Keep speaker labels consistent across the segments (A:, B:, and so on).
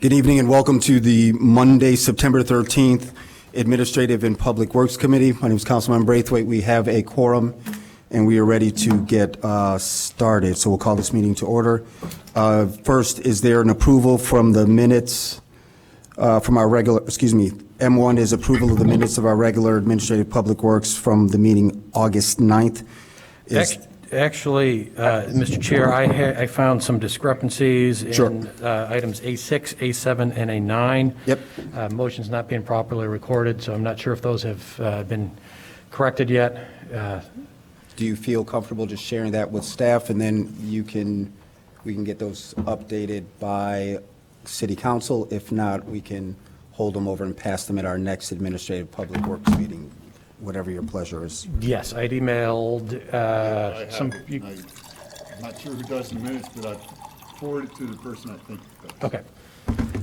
A: Good evening and welcome to the Monday, September 13th Administrative and Public Works Committee. My name is Councilman Braithwaite. We have a quorum and we are ready to get started. So we'll call this meeting to order. First, is there an approval from the minutes from our regular, M1 is approval of the minutes of our regular Administrative Public Works from the meeting August 9th.
B: Actually, Mr. Chair, I found some discrepancies in
A: Sure.
B: Items A6, A7, and A9.
A: Yep.
B: Motions not being properly recorded, so I'm not sure if those have been corrected yet.
A: Do you feel comfortable just sharing that with staff, and then we can get those updated by City Council? If not, we can hold them over and pass them at our next Administrative Public Works meeting, whatever your pleasure is.
B: Yes, I'd emailed some.
C: I'm not sure who does the minutes, but I forwarded it to the person I think does.
B: Okay.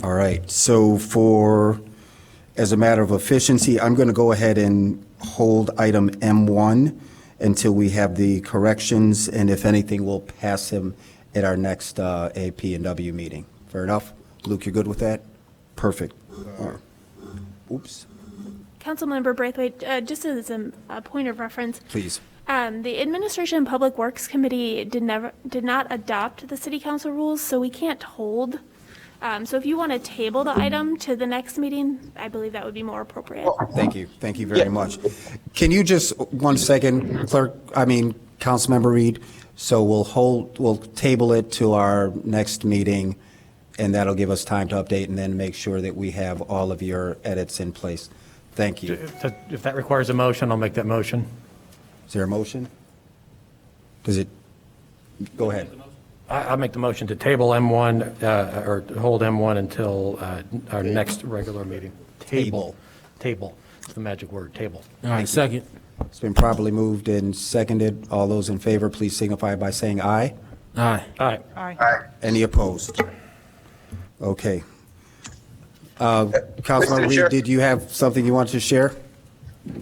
A: All right, so as a matter of efficiency, I'm going to go ahead and hold item M1 until we have the corrections, and if anything, we'll pass them at our next AP&W meeting. Fair enough? Luke, you're good with that? Perfect. Oops.
D: Councilmember Braithwaite, just as a point of reference,
A: Please.
D: the Administration and Public Works Committee did not adopt the City Council rules, so we can't hold. So if you want to table the item to the next meeting, I believe that would be more appropriate.
A: Thank you. Thank you very much. Can you just, 1 second, Councilmember Reed? So we'll table it to our next meeting, and that'll give us time to update and then make sure that we have all of your edits in place. Thank you.
B: If that requires a motion, I'll make that motion.
A: Is there a motion? Does it? Go ahead.
B: I'll make the motion to table M1, or hold M1 until our next regular meeting.
A: Table.
B: Table. It's the magic word, table.
E: All right, second.
A: It's been properly moved and seconded. All those in favor, please signify by saying aye.
E: Aye.
B: Aye.
A: Any opposed? Okay. Councilman Reed, did you have something you want to share?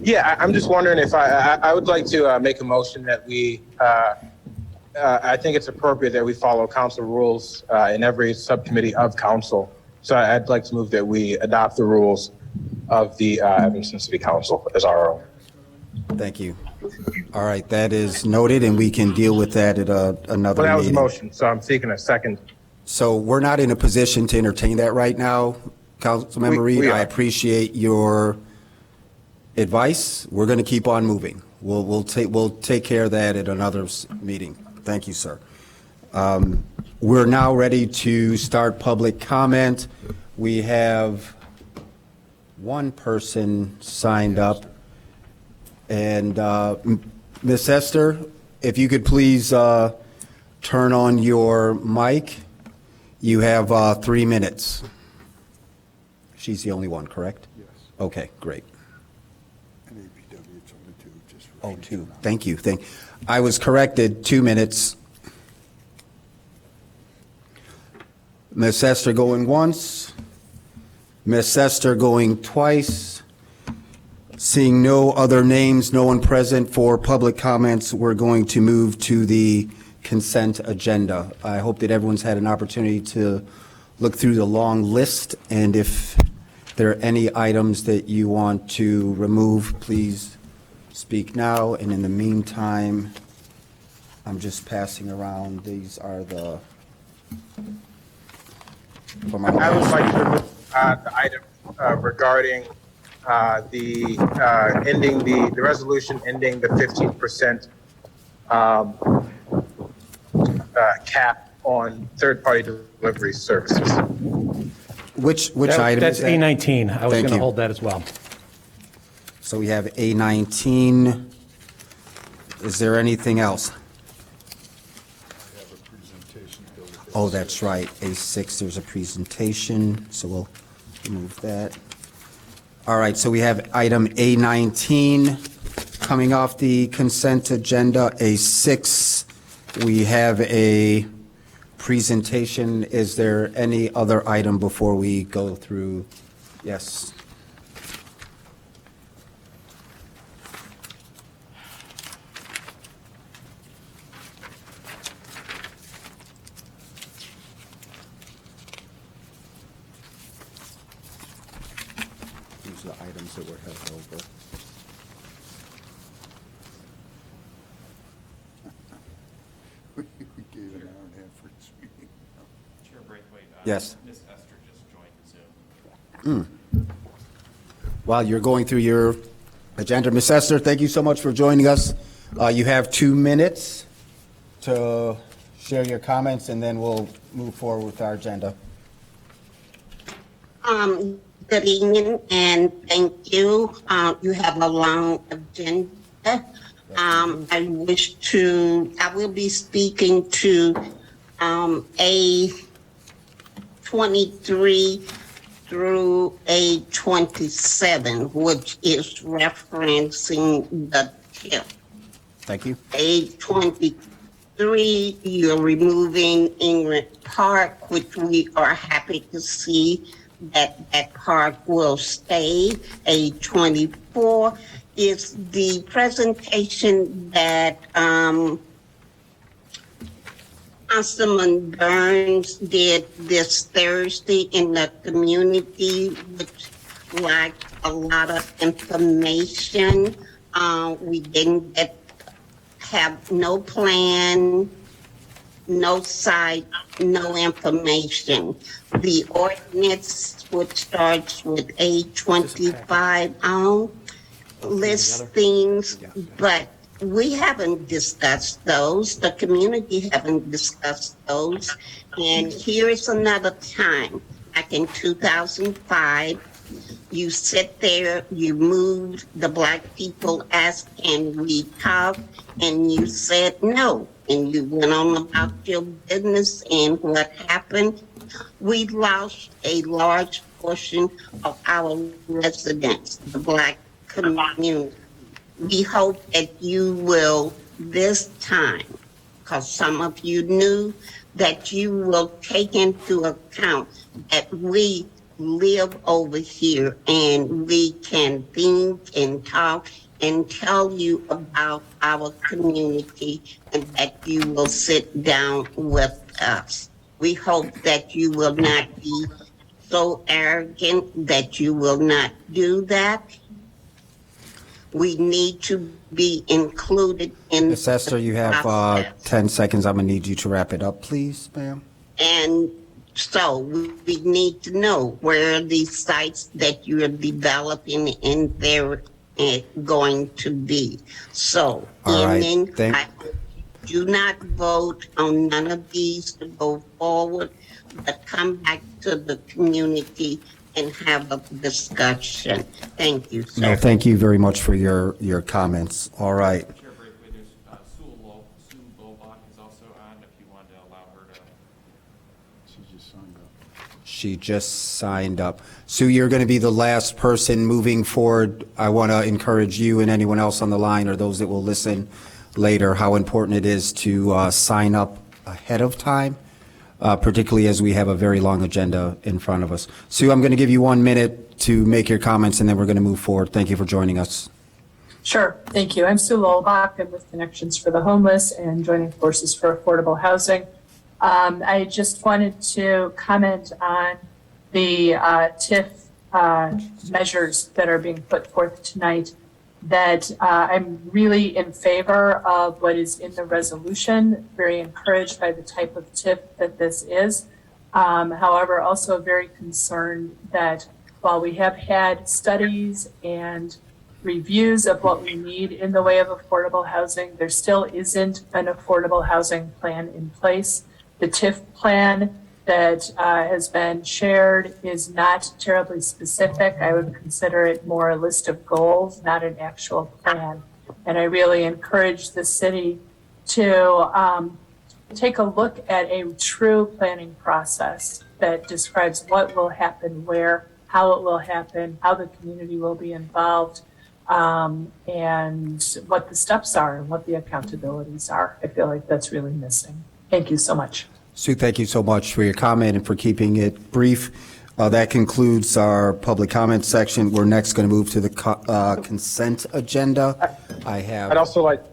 F: Yeah, I'm just wondering if I would like to make a motion that we, I think it's appropriate that we follow council rules in every subcommittee of council. So I'd like to move that we adopt the rules of the Evanston City Council as our own.
A: Thank you. All right, that is noted, and we can deal with that at another
F: Well, that was a
A: meeting.
F: motion, so I'm seeking a second.
A: So we're not in a position to entertain that right now, Councilmember Reed.
F: we
A: I
F: are.
A: appreciate your advice. We're going to keep on moving. We'll take care of that at another meeting. Thank you, sir. We're now ready to start public comment. We have one person signed up. And Ms. Esther, if you could please turn on your mic. You have 3 minutes. She's the only one, correct?
C: Yes.
A: Okay, great.
C: And APW, it's only two, just for.
A: Oh, 2. Thank you. I was corrected, 2 minutes. Ms. Esther going once. Ms. Esther going twice. Seeing no other names, no one present for public comments, we're going to move to the consent agenda. I hope that everyone's had an opportunity to look through the long list, and if there are any items that you want to remove, please speak now. And in the meantime, I'm just passing around. These are the.
F: I would like to remove the item regarding ending the resolution ending the 15% cap on third-party delivery services.
A: Which item
B: That's
A: is that?
B: A19. I was
A: Thank
B: going to
A: you.
B: hold that as well.
A: So we have A19. Is there anything else? Oh, that's right. A6, there's a presentation, so we'll remove that. All right, so we have item A19 coming off the consent agenda. A6, we have a presentation. Is there any other item before we go through? Yes. ones that were held over.
C: We gave an hour and a half for this meeting.
E: Chair Braithwaite.
A: Yes.
E: Ms. Esther just joined Zoom.
A: While you're going through your agenda, Ms. Esther, thank you so much for joining us. You have 2 minutes to share your comments, and then we'll move forward with our agenda.
G: Good evening, and thank you. You have a long agenda. I will be speaking to A23 through A27, which is referencing the TIP.
A: Thank you.
G: A23, you're removing Ingrid Park, which we are happy to see that park will stay. A24 is the presentation that Councilman Burns did this Thursday in the community, which lacked a lot of information. We didn't have no plan, no site, no information. The ordinance, which starts with A25 on, lists things, but we haven't discussed those. The community haven't discussed those. And here's another time. Back in 2005, you sit there, you moved, the Black people asked, can we talk? And you said no. And you went on about your business, and what happened? We lost a large portion of our residents, the Black community. We hope that you will this time, because some of you knew, that you will take into account that we live over here and we can think and talk and tell you about our community, and that you will sit down with us. We hope that you will not be so arrogant that you will not do that. We need to be included in
A: Ms. Esther, you have
G: process.
A: 10 seconds. I'm going to need you to wrap it up, please, ma'am.
G: And so we need to know where these sites that you are developing and they're going to be. So,
A: All right,
G: and then I do not vote on none of these to go forward, but come back to the community and have a discussion. Thank you, sir.
A: No, thank you very much for your comments. All right.
E: Chair Braithwaite, there's Sue Lobach is also on, if you wanted to allow her to.
C: She just signed up.
A: She just signed up. Sue, you're going to be the last person moving forward. I want to encourage you and anyone else on the line or those that will listen later how important it is to sign up ahead of time, particularly as we have a very long agenda in front of us. Sue, I'm going to give you 1 minute to make your comments, and then we're going to move forward. Thank you for joining us.
H: Sure, thank you. I'm Sue Lolbach. I'm with Connections for the Homeless and Joining Forces for Affordable Housing. I just wanted to comment on the TIF measures that are being put forth tonight, that I'm really in favor of what is in the resolution, very encouraged by the type of TIF that this is. However, also very concerned that while we have had studies and reviews of what we need in the way of affordable housing, there still isn't an affordable housing plan in place. The TIF plan that has been shared is not terribly specific. I would consider it more a list of goals, not an actual plan. And I really encourage the city to take a look at a true planning process that describes what will happen where, how it will happen, how the community will be involved, and what the steps are and what the accountabilities are. I feel like that's really missing. Thank you so much.
A: Sue, thank you so much for your comment and for keeping it brief. That concludes our public comment section. We're next going to move to the consent agenda.
F: I'd also like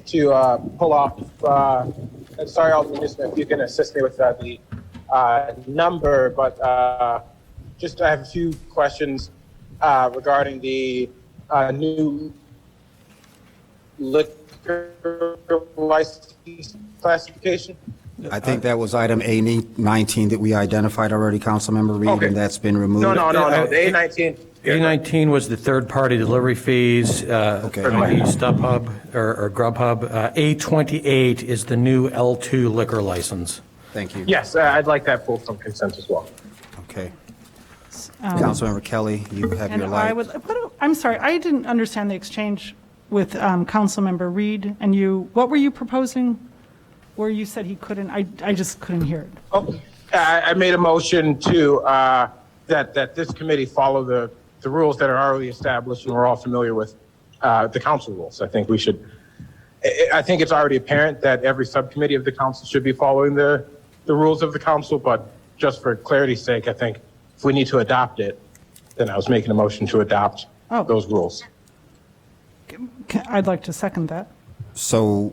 F: to pull off, sorry, Alderman Newsom, if you can assist me with the number, but just I have a few questions. regarding the new liquor license classification.
A: I think that was item A19 that we identified already, Councilmember Reed,
F: Okay.
A: and that's been removed.
F: No, the A19.
B: A19 was the third-party delivery fees, i.e. StubHub or Grubhub. A28 is the new L2 liquor license.
A: Thank you.
F: Yes, I'd like that pulled from consent as well.
A: Okay. Councilmember Kelly, you have
I: And
A: your
I: I
A: light.
I: would, I'm sorry, I didn't understand the exchange with Councilmember Reed and you. What were you proposing where you said he couldn't? I just couldn't hear it.
F: Oh, I made a motion to, that this committee follow the rules that are already established and we're all familiar with, the council rules. I think we should, I think it's already apparent that every subcommittee of the council should be following the rules of the council, but just for clarity's sake, I think if we need to adopt it, then I was making a motion to adopt those rules.
I: I'd like to second that.
A: So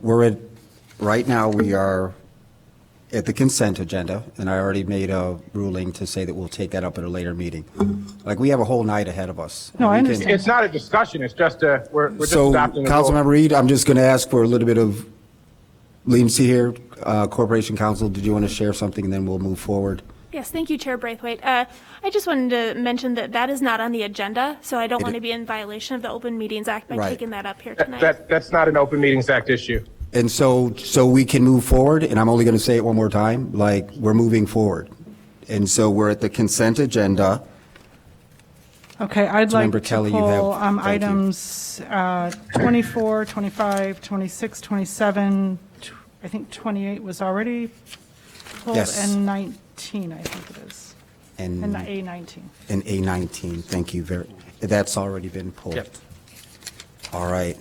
A: right now, we are at the consent agenda, and I already made a ruling to say that we'll take that up at a later meeting. Like, we have a whole night ahead of us.
I: No, I
A: And we can-
I: understand.
F: It's not a discussion, it's just we're just
A: So,
F: adopting the
A: Councilmember
F: rules.
A: Reed, I'm just going to ask for a little bit of leniency here. Corporation Counsel, did you want to share something, and then we'll move forward?
D: Yes, thank you, Chair Braithwaite. I just wanted to mention that that is not on the agenda, so I don't want to be in violation of the Open Meetings Act by
A: Right.
D: taking that up here tonight.
F: That's not an Open Meetings Act issue.
A: And so we can move forward, and I'm only going to say it one more time, like, we're moving forward. And so we're at the consent agenda.
I: Okay, I'd like
A: Councilmember
I: to
A: Kelly, you have-
I: pull
A: thank you.
I: items 24, 25, 26, 27, I think 28 was already pulled,
A: Yes.
I: and 19, I think it is, and
A: And
I: A19.
A: and A19, thank you that's already been pulled.
B: Yep.
A: All right.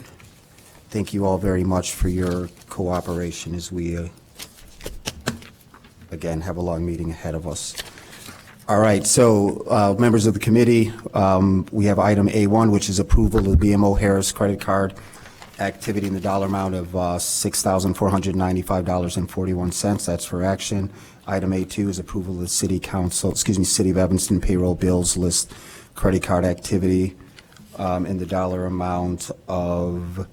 A: Thank you all very much for your cooperation as we, again, have a long meeting ahead of us. All right, so, members of the committee, we have item A1, which is approval of the BMO Harris credit card activity in the dollar amount of $6,495.41. That's for action. Item A2 is approval of the City of Evanston payroll bills list credit card activity in the dollar amount of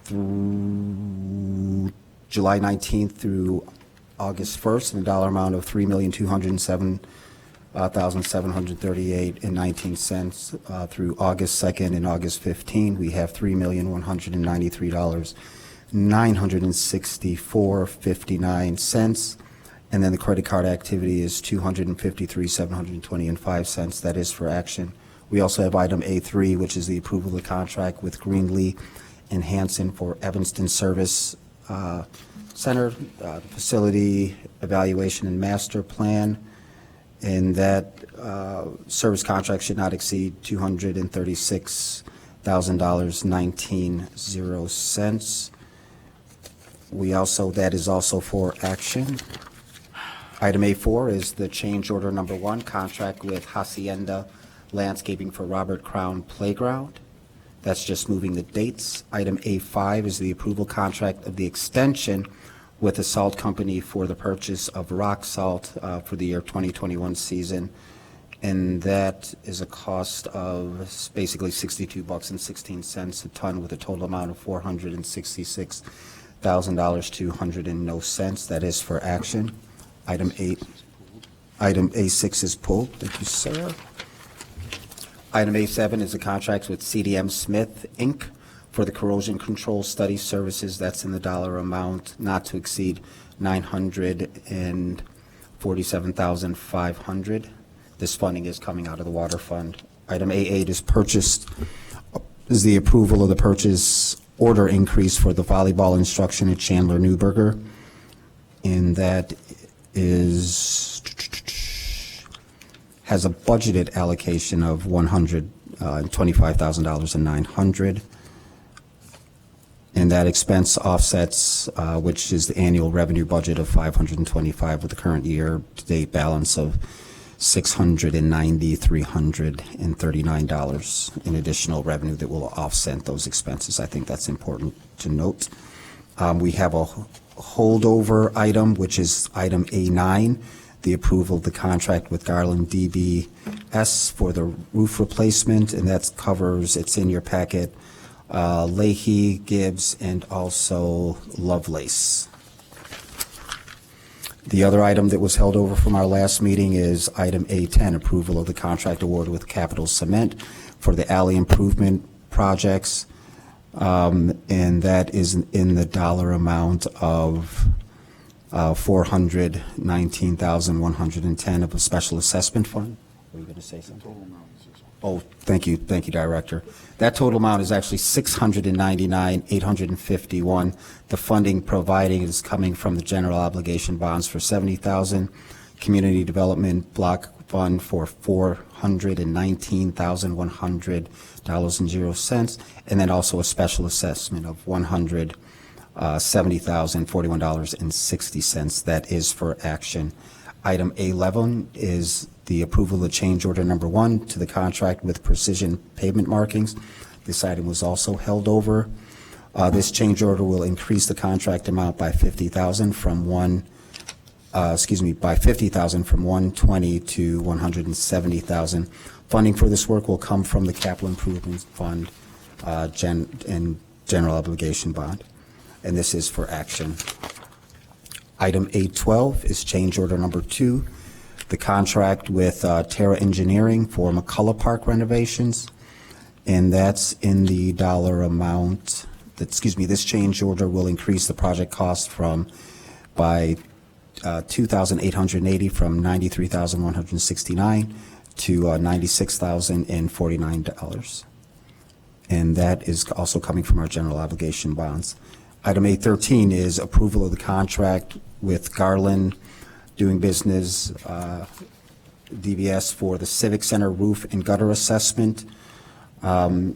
A: through July 19th through August 1st, in the dollar amount of $3,207,738.19 through August 2nd and August 15th. We have $3,193,964.59. And then the credit card activity is $253,720.05. That is for action. We also have item A3, which is the approval of the contract with Greenlee and Hanson for Evanston Service Center, facility evaluation and master plan. And that service contract should not exceed $236,000.19. That is also for action. Item A4 is the change order number 1, contract with Hacienda Landscaping for Robert Crown Playground. That's just moving the dates. Item A5 is the approval contract of the extension with the salt company for the purchase of rock salt for the year 2021 season. And that is a cost of basically $62.16 a ton with a total amount of $466,200. That is for action. Item A6 is pulled. Thank you, sir. Item A7 is a contract with CDM Smith, Inc. for the corrosion control study services. That's in the dollar amount not to exceed $947,500. This funding is coming out of the water fund. Item A8 is the approval of the purchase order increase for the volleyball instruction at Chandler Newberger. And that has a budgeted allocation of $125,900. And that expense offsets, which is the annual revenue budget of $525 with the current year-to-date balance of $690,339 in additional revenue that will offset those expenses. I think that's important to note. We have a holdover item, which is item A9. the approval of the contract with Garland DBS for the roof replacement, and that covers, it's in your packet, Leahy, Gibbs, and also Lovelace. The other item that was held over from our last meeting is item A10, approval of the contract award with Capital Cement for the alley improvement projects, and that is in the dollar amount of $419,110 of a special assessment fund. Were you going to say something? Oh, thank you, Director. That total amount is actually $699,851. The funding providing is coming from the general obligation bonds for $70,000, community development block fund for $419,100.00, and then also a special assessment of $170,041.60. That is for action. Item A11 is the approval of change order number 1 to the contract with Precision Pavement Markings. This item was also held over. This change order will increase the contract amount by $50,000 from $120 to $170,000. Funding for this work will come from the Capital Improvement Fund and General Obligation Bond, and this is for action. Item 812 is change order number 2, the contract with Terra Engineering for McCullough Park renovations, and that's in the dollar amount. This change order will increase the project cost by $2,880 from $93,169 to $96,049, and that is also coming from our general obligation bonds. Item 813 is approval of the contract with Garland doing business DBS for the Civic Center roof and gutter assessment. That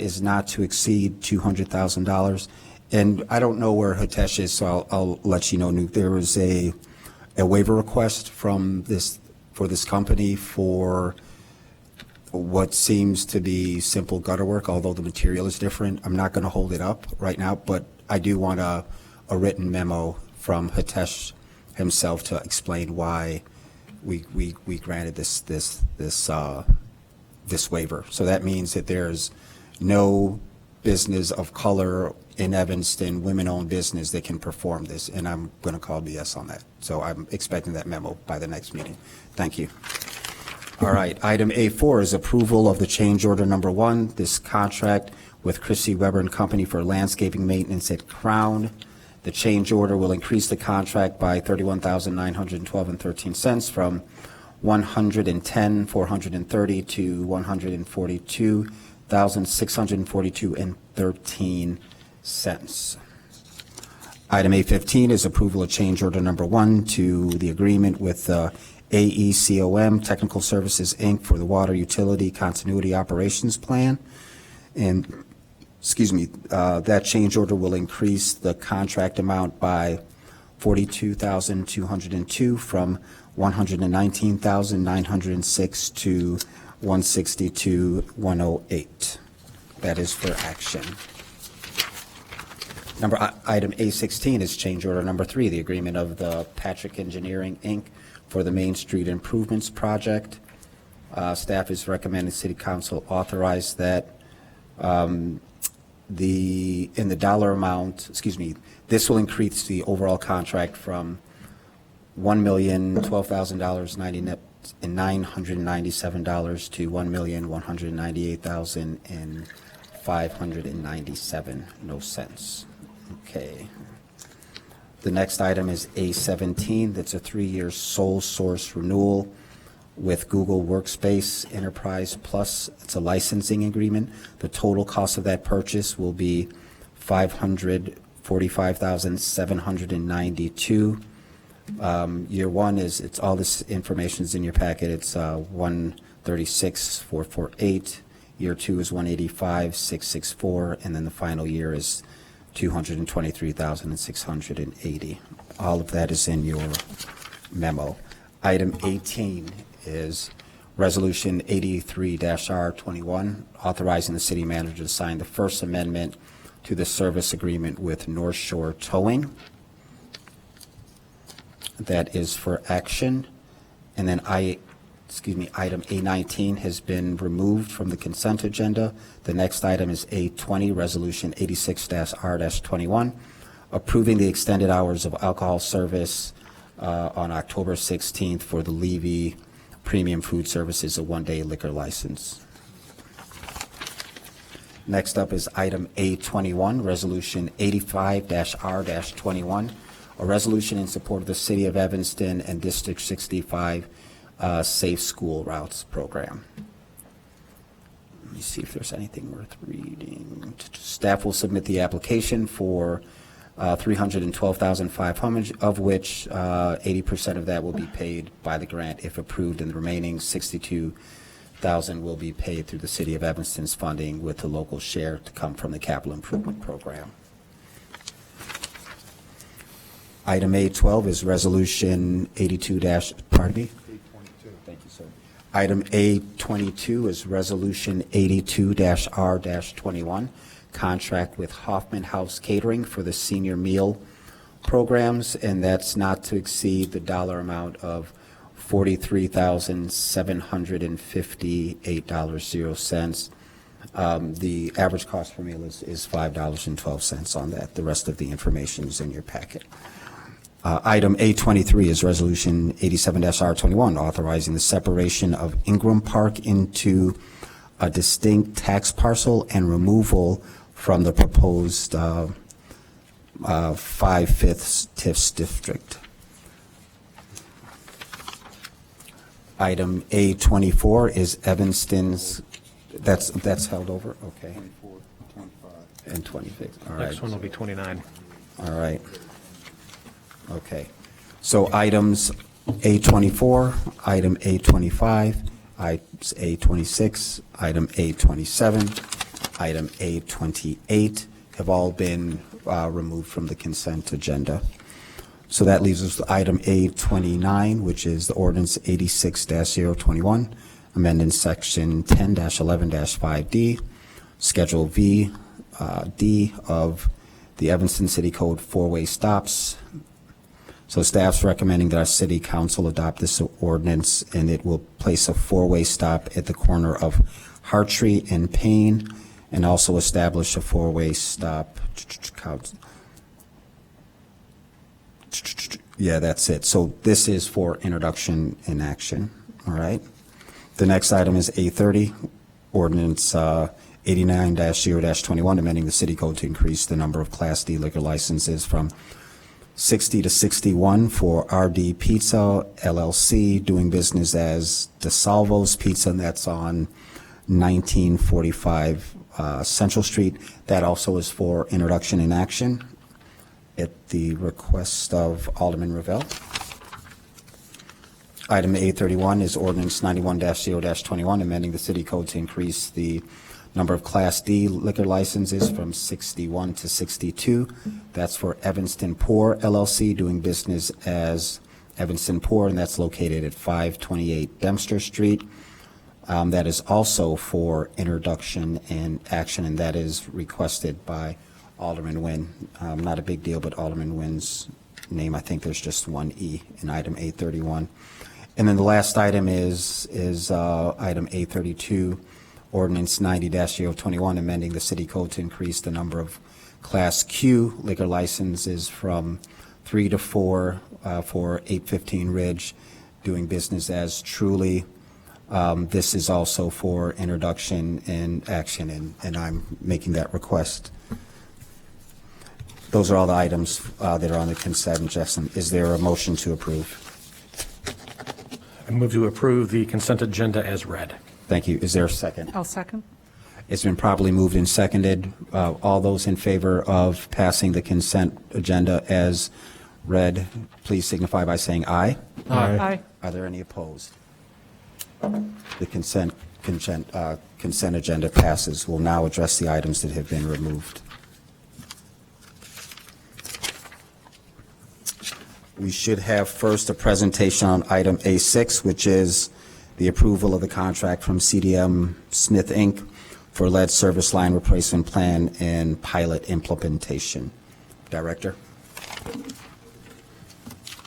A: is not to exceed $200,000. And I don't know where Hitesh is, so I'll let you know. There was a waiver request for this company for what seems to be simple gutter work, although the material is different. I'm not going to hold it up right now, but I do want a written memo from Hitesh himself to explain why we granted this waiver. So that means that there's no business of color in Evanston, women-owned business that can perform this, and I'm going to call BS on that. So I'm expecting that memo by the next meeting. Thank you. All right, item A4 is approval of the change order number 1, this contract with Chrissy Weber and Company for landscaping maintenance at Crown. The change order will increase the contract by $31,912.13 from $110,430 to $142,642.13. Item A15 is approval of change order number 1 to the agreement with AECOM Technical Services, Inc. for the Water Utility Continuity Operations Plan. And, that change order will increase the contract amount by $42,202 from $119,906 to $162,108. That is for action. Item A16 is change order number 3, the agreement of the Patrick Engineering, Inc. for the Main Street Improvements Project. Staff is recommending City Council authorize that in the dollar amount, this will increase the overall contract from $1,012,997 to $1,198,597. No sense. Okay. The next item is A17. That's a 3-year sole source renewal with Google Workspace Enterprise Plus. It's a licensing agreement. The total cost of that purchase will be $545,792. Year 1 is, it's all this information is in your packet. It's $136,448. Year 2 is $185,664, and then the final year is $223,680. All of that is in your memo. Item 18 is Resolution 83-R21, authorizing the city manager to sign the first amendment to the service agreement with North Shore Towing. that is for action. And then item A19 has been removed from the consent agenda. The next item is A20, Resolution 86-R-21, approving the extended hours of alcohol service on October 16th for the Levy Premium Food Services, a one-day liquor license. Next up is item A21, Resolution 85-R-21, a resolution in support of the City of Evanston and District 65 Safe School Routes Program. Let me see if there's anything worth reading. Staff will submit the application for $312,500, of which 80% of that will be paid by the grant if approved, and the remaining $62,000 will be paid through the City of Evanston's funding, with the local share to come from the Capital Improvement Program. Item A12 is Resolution 82 pardon me? Thank you, sir. Item A22 is Resolution 82-R-21, contract with Hoffman House Catering for the senior meal programs, and that's not to exceed the dollar amount of $43,758.00. The average cost per meal is $5.12 on that. The rest of the information is in your packet. Item A23 is Resolution 87-R21, authorizing the separation of Ingram Park into a distinct tax parcel and removal from the proposed 5/5 TIFs district. Item A24 is Evanston's, that's held over, okay.
C: 24, 25.
A: And 26, all right.
B: Next one will be 29.
A: All right. Okay. So items A24, item A25, items A26, item A27, item A28 have all been removed from the consent agenda. So that leaves us with item A29, which is the ordinance 86-021, amending section 10-11-5D, Schedule V, D of the Evanston City Code, four-way stops. So staff's recommending that our city council adopt this ordinance, and it will place a four-way stop at the corner of Hartree and Payne, and also establish a four-way stop. Yeah, that's it. So this is for introduction and action, all right? The next item is A30, ordinance 89-0-21, amending the city code to increase the number of Class D liquor licenses from 60 to 61 for RD Pizza LLC, doing business as DeSalvo's Pizza, and that's on 1945 Central Street. That also is for introduction and action at the request of Alderman Ravel. Item A31 is ordinance 91-0-21, amending the city code to increase the number of Class D liquor licenses from 61 to 62. That's for Evanston Pour LLC, doing business as Evanston Pour, and that's located at 528 Dempster Street. That is also for introduction and action, and that is requested by Alderman Nguyen. Not a big deal, but Alderman Nguyen's name, I think there's just one E in item A31. And then the last item is item A32, ordinance 90-021, amending the city code to increase the number of Class Q liquor licenses from 3 to 4 for 815 Ridge, doing business as Truly. This is also for introduction and action, and I'm making that request. Those are all the items that are on the consent agenda. Is there a motion to approve?
B: I move to approve the consent agenda as read.
A: Thank you. Is there a second?
I: I'll second.
A: It's been properly moved and seconded. All those in favor of passing the consent agenda as read, please signify by saying aye.
I: Aye.
A: Are there any opposed? The consent agenda passes. We'll now address the items that have been removed. We should have first a presentation on item A6, which is the approval of the contract from CDM Smith, Inc. for lead service line replacement plan and pilot implementation. Director?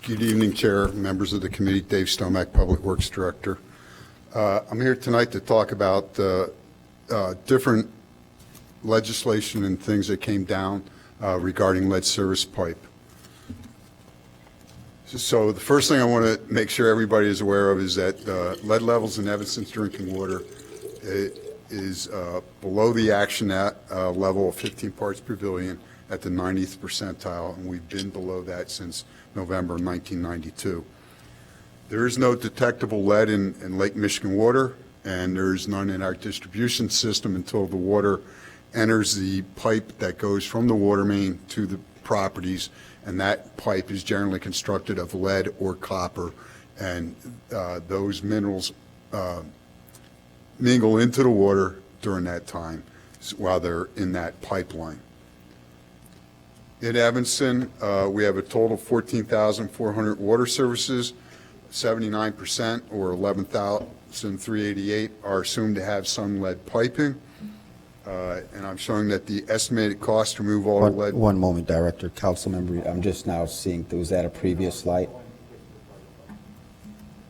C: Good evening, Chair, members of the committee, Dave Stomack, Public Works Director. I'm here tonight to talk about different legislation and things that came down regarding lead service pipe. So the first thing I want to make sure everybody is aware of is that lead levels in Evanston's drinking water is below the action level of 15 parts per billion at the 90th percentile, and we've been below that since November 1992. There is no detectable lead in Lake Michigan water, and there is none in our distribution system until the water enters the pipe that goes from the water main to the properties, and that pipe is generally constructed of lead or copper, and those minerals mingle into the water during that time while they're in that pipeline. In Evanston, we have a total of 14,400 water services. 79% or 11,388 are assumed to have some lead piping. And I'm showing that the estimated cost to remove all the lead.
A: One moment, Director. Councilmember, I'm just now seeing, was that a previous slide?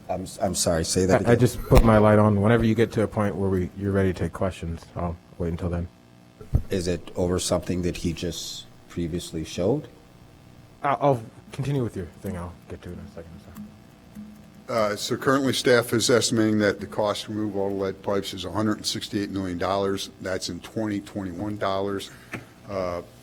A: I'm sorry, say that again.
J: I just put my light on. Whenever you get to a point where you're ready to take questions, I'll wait until then.
A: Is it over something that he just previously showed?
J: I'll continue with your thing. I'll get to it in a second.
C: So currently, staff is estimating that the cost to remove all the lead pipes is $168 million. That's in 2021 dollars.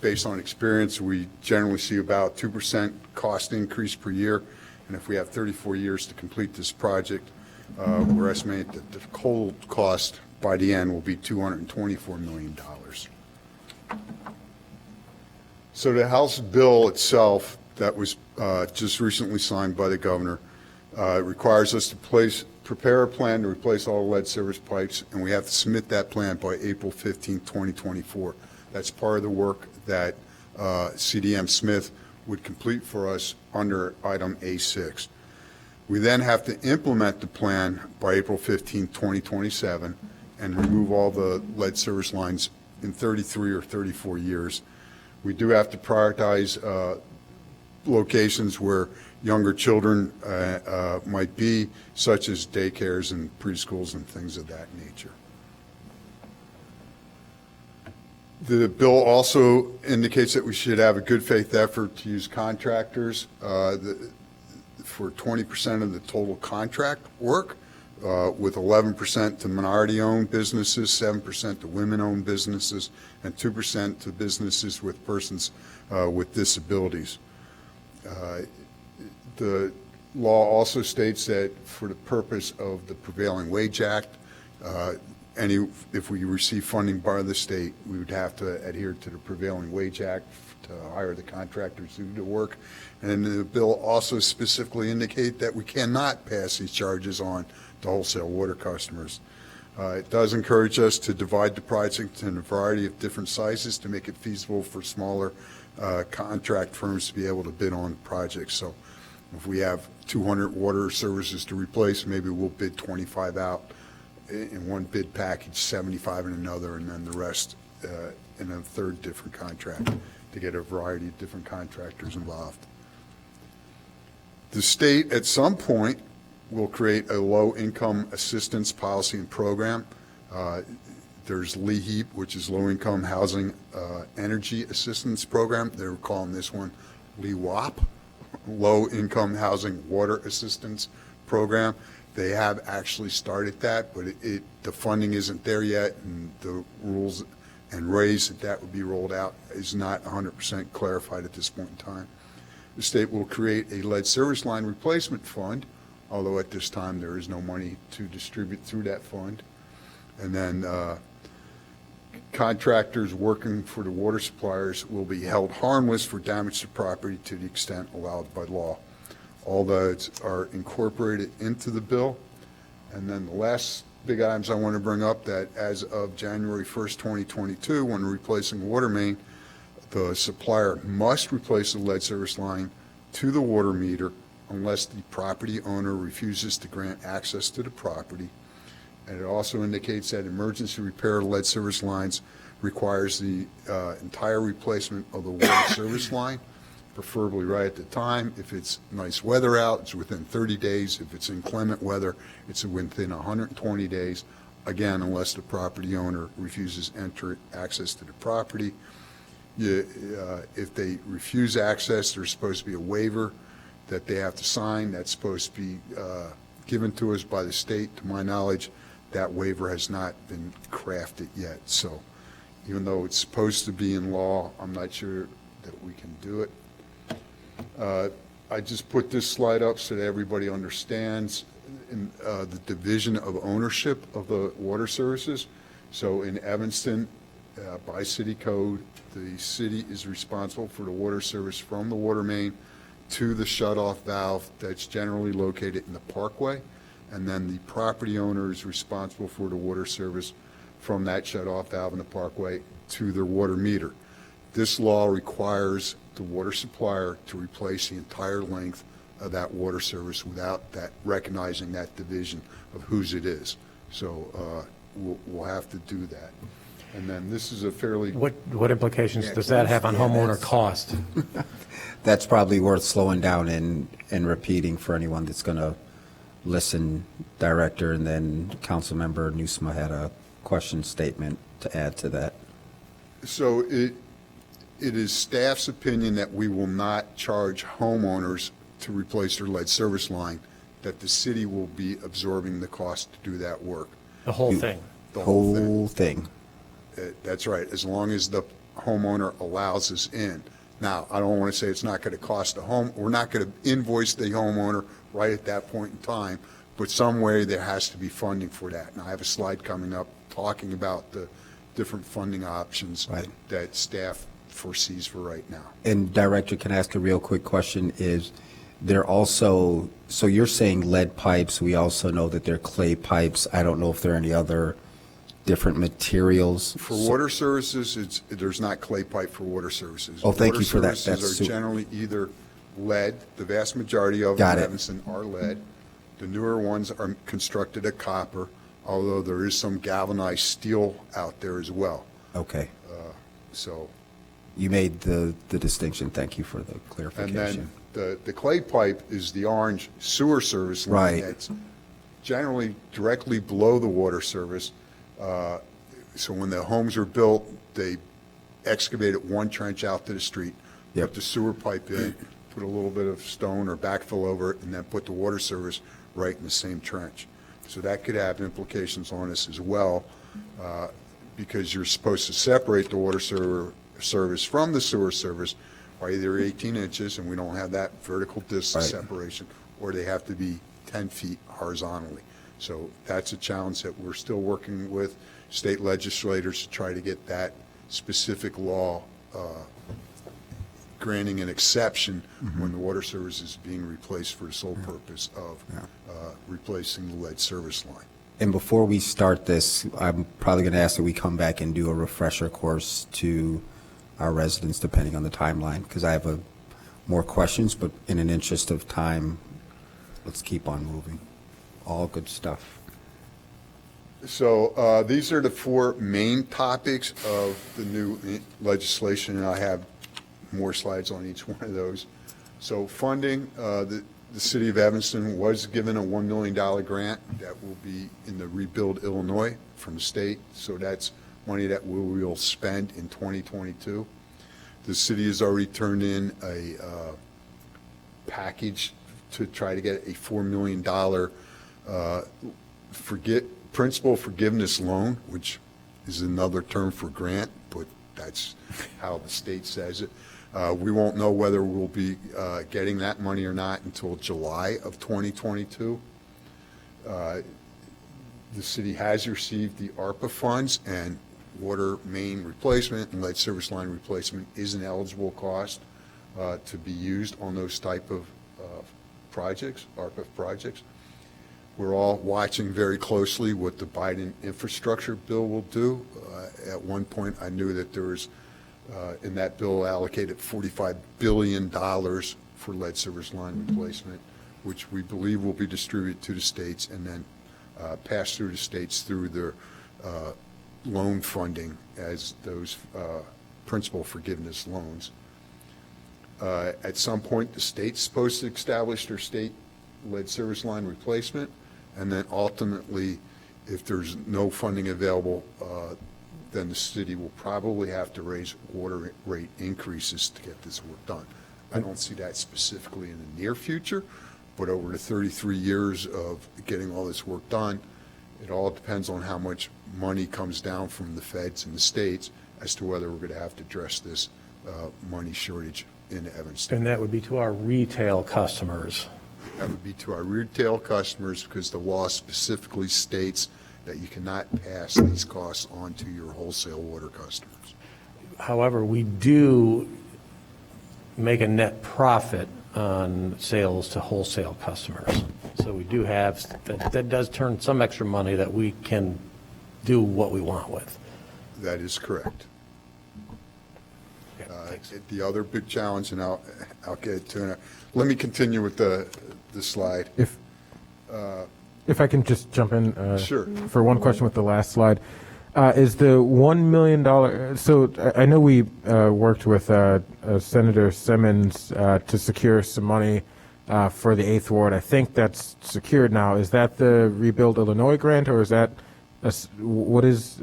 C: Based on experience, we generally see about 2% cost increase per year. And if we have 34 years to complete this project, we're estimating that the total cost by the end will be $224 million. So the House bill itself that was just recently signed by the governor requires us to prepare a plan to replace all lead service pipes, and we have to submit that plan by April 15, 2024. That's part of the work that CDM Smith would complete for us under item A6. We then have to implement the plan by April 15, 2027, and remove all the lead service lines in 33 or 34 years. We do have to prioritize locations where younger children might be, such as daycares and preschools and things of that nature. The bill also indicates that we should have a good faith effort to use contractors for 20% of the total contract work, with 11% to minority-owned businesses, 7% to women-owned businesses, and 2% to businesses with persons with disabilities. The law also states that for the purpose of the Prevailing Wage Act, if we receive funding by the state, we would have to adhere to the Prevailing Wage Act to hire the contractors to do the work. And the bill also specifically indicate that we cannot pass these charges on to wholesale water customers. It does encourage us to divide the project in a variety of different sizes to make it feasible for smaller contract firms to be able to bid on projects. So if we have 200 water services to replace, maybe we'll bid 25 out in one bid package, 75 in another, and then the rest in a third different contract to get a variety of different contractors involved. The state at some point will create a low-income assistance policy and program. There's LEHEAP, which is Low-Income Housing Energy Assistance Program. They're calling this one LEWAP, Low-Income Housing Water Assistance Program. They have actually started that, but the funding isn't there yet, and the rules and ways that would be rolled out is not 100% clarified at this point in time. The state will create a lead service line replacement fund, although at this time there is no money to distribute through that fund. And then contractors working for the water suppliers will be held harmless for damage to property to the extent allowed by law. All those are incorporated into the bill. And then the last big items I want to bring up, that as of January 1st, 2022, when replacing water main, the supplier must replace the lead service line to the water meter unless the property owner refuses to grant access to the property. And it also indicates that emergency repair of lead service lines requires the entire replacement of the water service line preferably right at the time. If it's nice weather out, it's within 30 days. If it's inclement weather, it's within 120 days. Again, unless the property owner refuses access to the property. If they refuse access, there's supposed to be a waiver that they have to sign. That's supposed to be given to us by the state. To my knowledge, that waiver has not been crafted yet. So even though it's supposed to be in law, I'm not sure that we can do it. I just put this slide up so that everybody understands the division of ownership of the water services. So in Evanston, by city code, the city is responsible for the water service from the water main to the shutoff valve that's generally located in the parkway, and then the property owner is responsible for the water service from that shutoff valve in the parkway to their water meter. This law requires the water supplier to replace the entire length of that water service without that recognizing that division of whose it is. So we'll have to do that. And then this is a fairly...
B: What implications does that have on homeowner cost?
A: That's probably worth slowing down and repeating for anyone that's going to listen. Director, and then Councilmember Newsma had a question statement to add to that.
C: So it is staff's opinion that we will not charge homeowners to replace their lead service line, that the city will be absorbing the cost to do that work.
B: The whole thing?
C: The
A: Whole thing.
C: That's right, as long as the homeowner allows us in. Now, I don't want to say it's not going to cost the home, we're not going to invoice the homeowner right at that point in time, but some way there has to be funding for that. And I have a slide coming up talking about the different funding options that staff foresees for right now.
A: And Director, can I ask a real quick question? Is there also, so you're saying lead pipes, we also know that they're clay pipes. I don't know if there are any other different materials.
C: For water services, there's not clay pipe for water services.
A: Oh, thank you for that.
C: Water services are generally either lead, the vast majority of them in Evanston are lead. The newer ones are constructed of copper, although there is some galvanized steel out there as well.
A: Okay.
C: So.
A: You made the distinction. Thank you for the clarification.
C: And then the clay pipe is the orange sewer service line that's generally directly below the water service. So when the homes are built, they excavated one trench out to the street, put the sewer pipe in, put a little bit of stone or backfill over it, and then put the water service right in the same trench. So that could have implications on us as well, because you're supposed to separate the water service from the sewer service by either 18 inches, and we don't have that vertical distance separation, or they have to be 10 feet horizontally. So that's a challenge that we're still working with state legislators to try to get that specific law granting an exception when the water service is being replaced for the sole purpose of replacing the lead service line.
A: And before we start this, I'm probably going to ask that we come back and do a refresher course to our residents, depending on the timeline, because I have more questions, but in an interest of time, let's keep on moving. All good stuff.
C: So these are the four main topics of the new legislation, and I have more slides on each one of those. So funding, the city of Evanston was given a $1 million grant that will be in the Rebuild Illinois from the state. So that's money that we will spend in 2022. The city has already turned in a package to try to get a $4 million principal forgiveness loan, which is another term for grant, but that's how the state says it. We won't know whether we'll be getting that money or not until July of 2022. The city has received the ARPA funds, and water main replacement and lead service line replacement is an eligible cost to be used on those type of projects, ARPA projects. We're all watching very closely what the Biden infrastructure bill will do. At one point, I knew that there was, in that bill, allocated $45 billion for lead service line replacement, which we believe will be distributed to the states and then passed through the states through their loan funding as those principal forgiveness loans. At some point, the state's supposed to establish their state lead service line replacement, and then ultimately, if there's no funding available, then the city will probably have to raise water rate increases to get this work done. I don't see that specifically in the near future, but over the 33 years of getting all this work done, it all depends on how much money comes down from the feds and the states as to whether we're going to have to address this money shortage in Evanston.
B: And that would be to our retail customers.
C: That would be to our retail customers, because the law specifically states that you cannot pass these costs on to your wholesale water customers.
B: However, we do make a net profit on sales to wholesale customers. So we do have, that does turn some extra money that we can do what we want with.
C: That is correct.
B: Thanks.
C: The other big challenge, and I'll get to it. Let me continue with the slide.
J: If I can just jump in.
C: Sure.
J: For one question with the last slide. Is the $1 million, so I know we worked with Senator Simmons to secure some money for the 8th Ward. I think that's secured now. Is that the Rebuild Illinois grant, or is that, what is?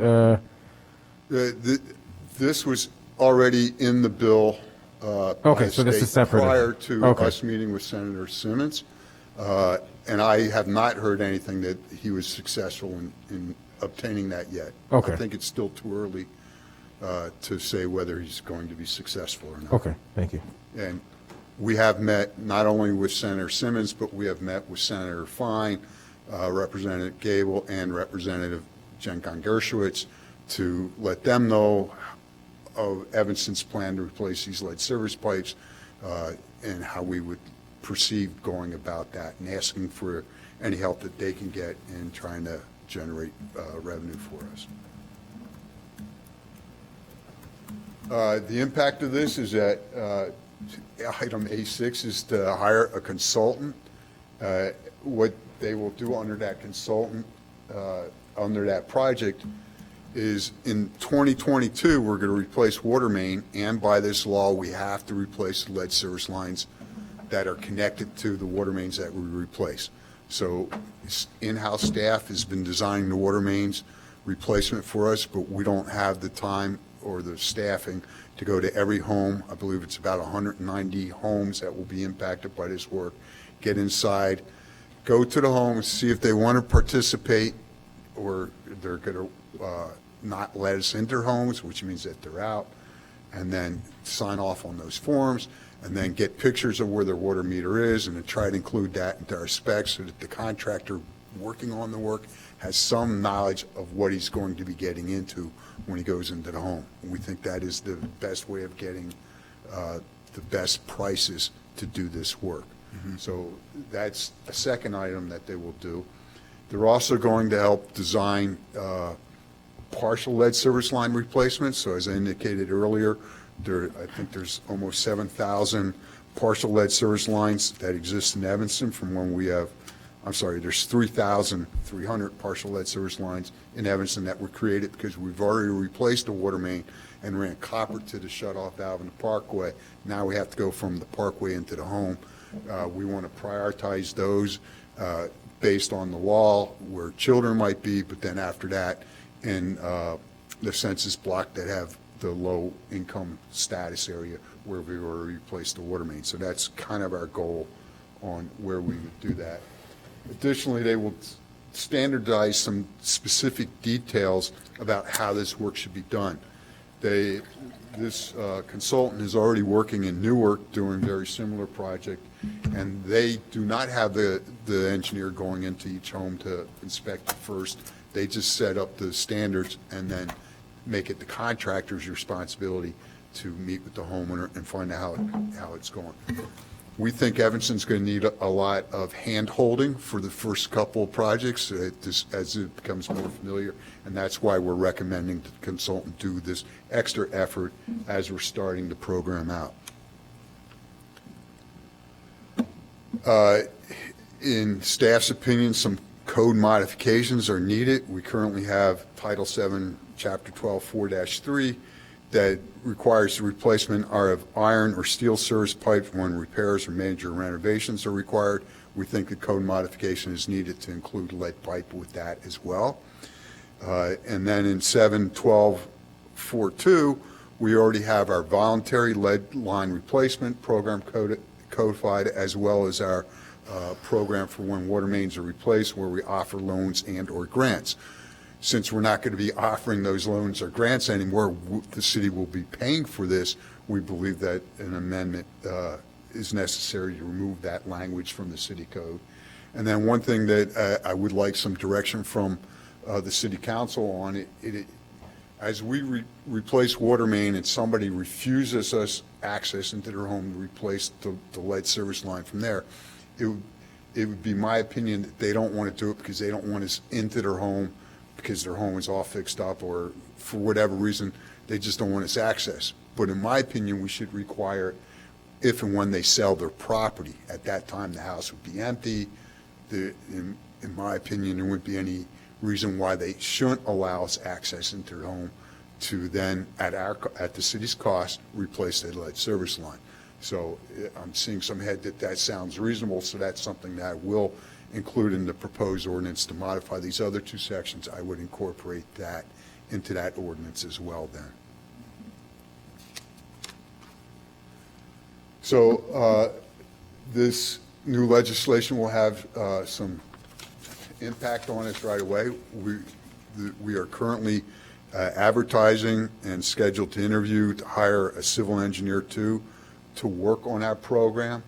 C: This was already in the bill.
J: Okay, so this is separate.
C: Prior to
J: Okay.
C: us meeting with Senator Simmons. And I have not heard anything that he was successful in obtaining that yet.
J: Okay.
C: I think it's still too early to say whether he's going to be successful or not.
J: Okay, thank you.
C: And we have met not only with Senator Simmons, but we have met with Senator Fine, Representative Gable, and Representative Jenkon Gershowitz to let them know of Evanston's plan to replace these lead service pipes and how we would proceed going about that, and asking for any help that they can get in trying to generate revenue for us. The impact of this is that item A6 is to hire a consultant. What they will do under that consultant, under that project, is in 2022, we're going to replace water main, and by this law, we have to replace lead service lines that are connected to the water mains that we replace. So in-house staff has been designing the water mains replacement for us, but we don't have the time or the staffing to go to every home. I believe it's about 190 homes that will be impacted by this work. Get inside, go to the homes, see if they want to participate, or they're going to not let us into their homes, which means that they're out, and then sign off on those forms, and then get pictures of where their water meter is, and then try to include that into our specs so that the contractor working on the work has some knowledge of what he's going to be getting into when he goes into the home. And we think that is the best way of getting the best prices to do this work. So that's a second item that they will do. They're also going to help design partial lead service line replacements. So as I indicated earlier, I think there's almost 7,000 partial lead service lines that exist in Evanston from when we have, there's 3,300 partial lead service lines in Evanston that were created because we've already replaced the water main and ran copper to the shutoff valve in the Parkway. Now we have to go from the Parkway into the home. We want to prioritize those based on the law where children might be, but then after that in the census block that have the low income status area where we already replaced the water main. So that's kind of our goal on where we would do that. Additionally, they will standardize some specific details about how this work should be done. This consultant is already working in Newark doing a very similar project, and they do not have the engineer going into each home to inspect it first. They just set up the standards and then make it the contractor's responsibility to meet with the homeowner and find out how it's going. We think Evanston's going to need a lot of hand-holding for the first couple of projects as it becomes more familiar, and that's why we're recommending the consultant do this extra effort as we're starting the program out. In staff's opinion, some code modifications are needed. We currently have Title VII, Chapter 12, 4-3 that requires the replacement are of iron or steel service pipe when repairs or major renovations are required. We think the code modification is needed to include lead pipe with that as well. And then in 71242, we already have our voluntary lead line replacement program codified, as well as our program for when water mains are replaced, where we offer loans and or grants. Since we're not going to be offering those loans or grants anymore, the city will be paying for this. We believe that an amendment is necessary to remove that language from the city code. And then one thing that I would like some direction from the city council on, as we replace water main and somebody refuses us access into their home to replace the lead service line from there, it would be my opinion that they don't want to do it because they don't want us into their home, because their home is all fixed up, or for whatever reason, they just don't want us access. But in my opinion, we should require, if and when they sell their property, at that time the house would be empty. In my opinion, there wouldn't be any reason why they shouldn't allow us access into their home to then, at the city's cost, replace the lead service line. So I'm seeing some head that sounds reasonable, so that's something that I will include in the proposed ordinance to modify these other two sections. I would incorporate that into that ordinance as well then. So this new legislation will have some impact on us right away. We are currently advertising and scheduled to interview to hire a civil engineer to work on our program.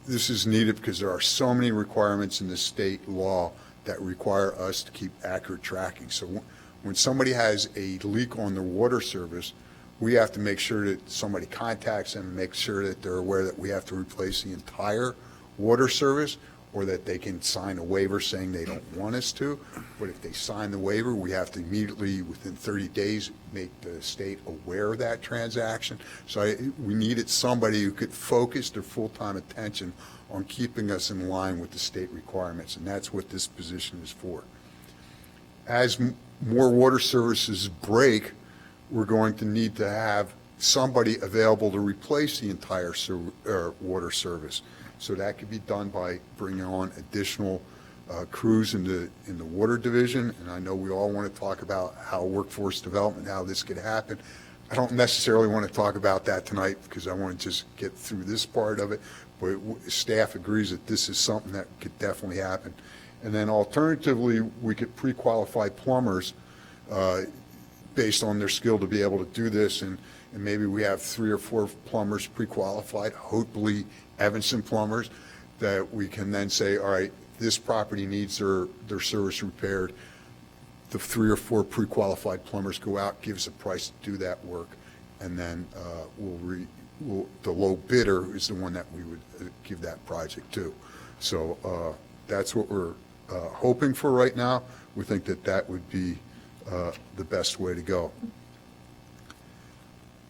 C: This is needed because there are so many requirements in the state law that require us to keep accurate tracking. So when somebody has a leak on their water service, we have to make sure that somebody contacts them and make sure that they're aware that we have to replace the entire water service, or that they can sign a waiver saying they don't want us to. But if they sign the waiver, we have to immediately, within 30 days, make the state aware of that transaction. So we needed somebody who could focus their full-time attention on keeping us in line with the state requirements, and that's what this position is for. As more water services break, we're going to need to have somebody available to replace the entire water service. So that could be done by bringing on additional crews in the water division. And I know we all want to talk about how workforce development, how this could happen. I don't necessarily want to talk about that tonight because I want to just get through this part of it. But staff agrees that this is something that could definitely happen. And then alternatively, we could pre-qualify plumbers based on their skill to be able to do this. And maybe we have 3 or 4 plumbers pre-qualified, hopefully Evanston plumbers, that we can then say, all right, this property needs their service repaired. The 3 or 4 pre-qualified plumbers go out, give us a price to do that work, and then the low bidder is the one that we would give that project to. So that's what we're hoping for right now. We think that that would be the best way to go.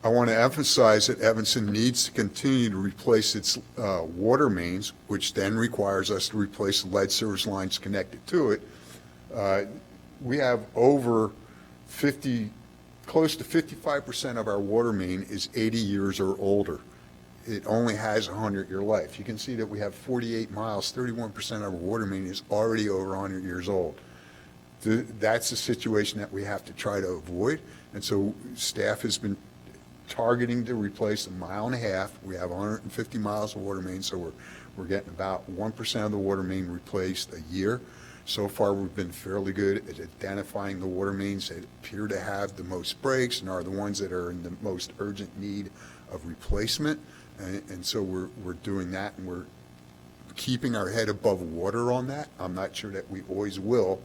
C: I want to emphasize that Evanston needs to continue to replace its water mains, which then requires us to replace the lead service lines connected to it. We have over 50, close to 55% of our water main is 80 years or older. It only has a 100-year life. You can see that we have 48 miles, 31% of our water main is already over 100 years old. That's a situation that we have to try to avoid, and so staff has been targeting to replace 1.5 miles. We have 150 miles of water main, so we're getting about 1% of the water main replaced a year. So far, we've been fairly good at identifying the water mains that appear to have the most breaks and are the ones that are in the most urgent need of replacement. And so we're doing that, and we're keeping our head above water on that. I'm not sure that we always will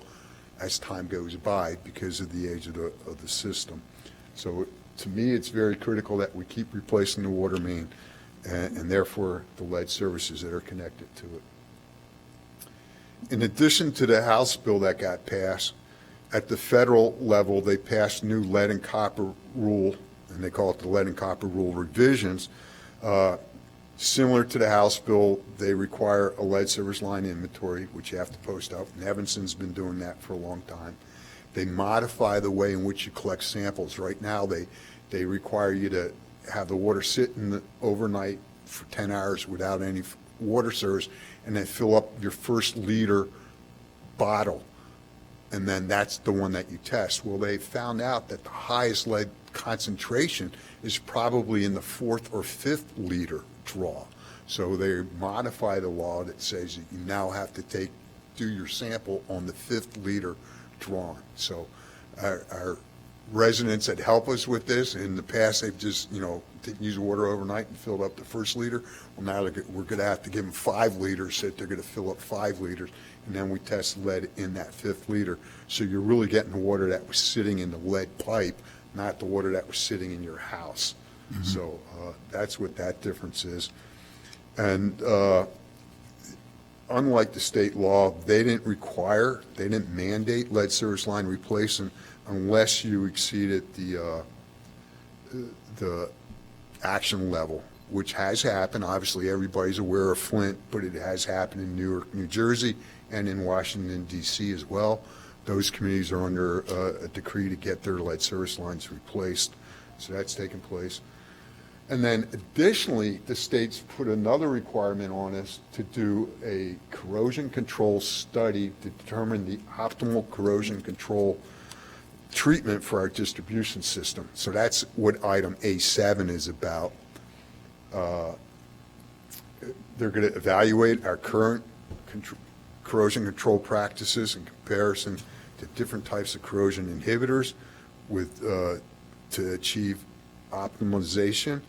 C: as time goes by because of the age of the system. So to me, it's very critical that we keep replacing the water main and therefore the lead services that are connected to it. In addition to the House bill that got passed, at the federal level, they passed new lead and copper rule, and they call it the lead and copper rule revisions. Similar to the House bill, they require a lead service line inventory, which you have to post up, and Evanston's been doing that for a long time. They modify the way in which you collect samples. Right now, they require you to have the water sit overnight for 10 hours without any water service, and then fill up your first liter bottle, and then that's the one that you test. Well, they found out that the highest lead concentration is probably in the 4th or 5th liter draw. So they modify the law that says that you now have to do your sample on the 5th liter drawn. So our residents that help us with this, in the past, they've just, didn't use water overnight and filled up the 1st liter. Well, now we're going to have to give them 5 liters, that they're going to fill up 5 liters, and then we test lead in that 5th liter. So you're really getting the water that was sitting in the lead pipe, not the water that was sitting in your house. Mm-hmm. So that's what that difference is. And unlike the state law, they didn't mandate lead service line replacement unless you exceeded the action level, which has happened. Obviously, everybody's aware of Flint, but it has happened in Newark, New Jersey, and in Washington, D.C. as well. Those communities are under a decree to get their lead service lines replaced. So that's taken place. And then additionally, the states put another requirement on us to do a corrosion control study to determine the optimal corrosion control treatment for our distribution system. So that's what item A7 is about. They're going to evaluate our current corrosion control practices in comparison to different types of corrosion inhibitors to achieve optimization.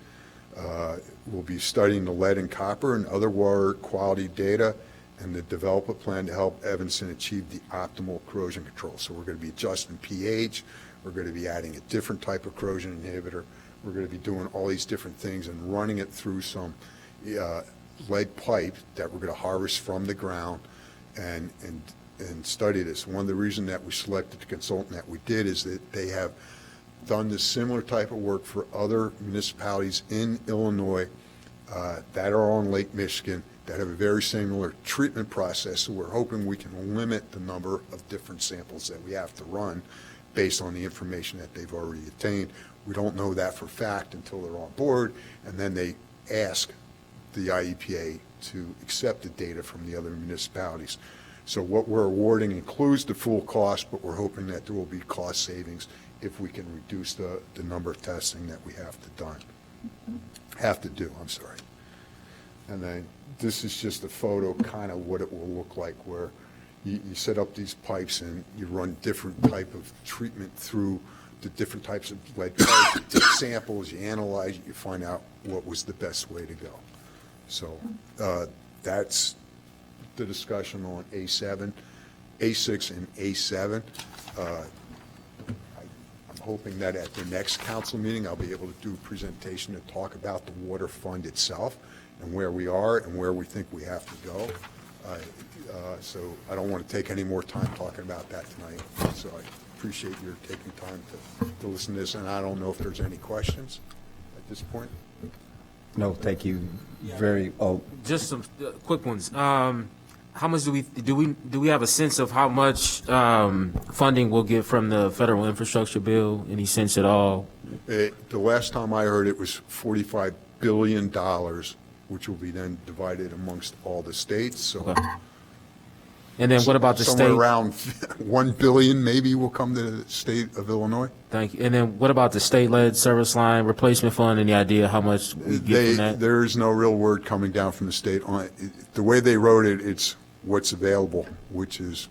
C: We'll be studying the lead and copper and other water quality data, and to develop a plan to help Evanston achieve the optimal corrosion control. So we're going to be adjusting pH, we're going to be adding a different type of corrosion inhibitor, we're going to be doing all these different things and running it through some lead pipe that we're going to harvest from the ground and study this. One of the reasons that we selected the consultant that we did is that they have done this similar type of work for other municipalities in Illinois that are on Lake Michigan that have a very similar treatment process. So we're hoping we can limit the number of different samples that we have to run based on the information that they've already obtained. We don't know that for fact until they're on board, and then they ask the IEPA to accept the data from the other municipalities. So what we're awarding includes the full cost, but we're hoping that there will be cost savings if we can reduce the number of testing that we have to do. And then this is just a photo, kind of what it will look like, where you set up these pipes and you run different type of treatment through the different types of lead pipes. You take samples, you analyze it, you find out what was the best way to go. So that's the discussion on A7, A6, and A7. I'm hoping that at the next council meeting, I'll be able to do a presentation to talk about the water fund itself and where we are and where we think we have to go. So I don't want to take any more time talking about that tonight. So I appreciate your taking time to listen to this, and I don't know if there's any questions at this point.
A: No, thank you.
K: Just some quick ones. How much do we have a sense of how much funding we'll get from the federal infrastructure bill? Any sense at all?
C: The last time I heard it was $45 billion, which will be then divided amongst all the states. So,
K: okay. And then what about the
C: somewhere
K: state?
C: Around $1 billion maybe will come to the state of Illinois.
K: Thank you. And then what about the state-led service line replacement fund? Any idea how much we get from that?
C: There is no real word coming down from the state on it. The way they wrote it, it's what's available, which is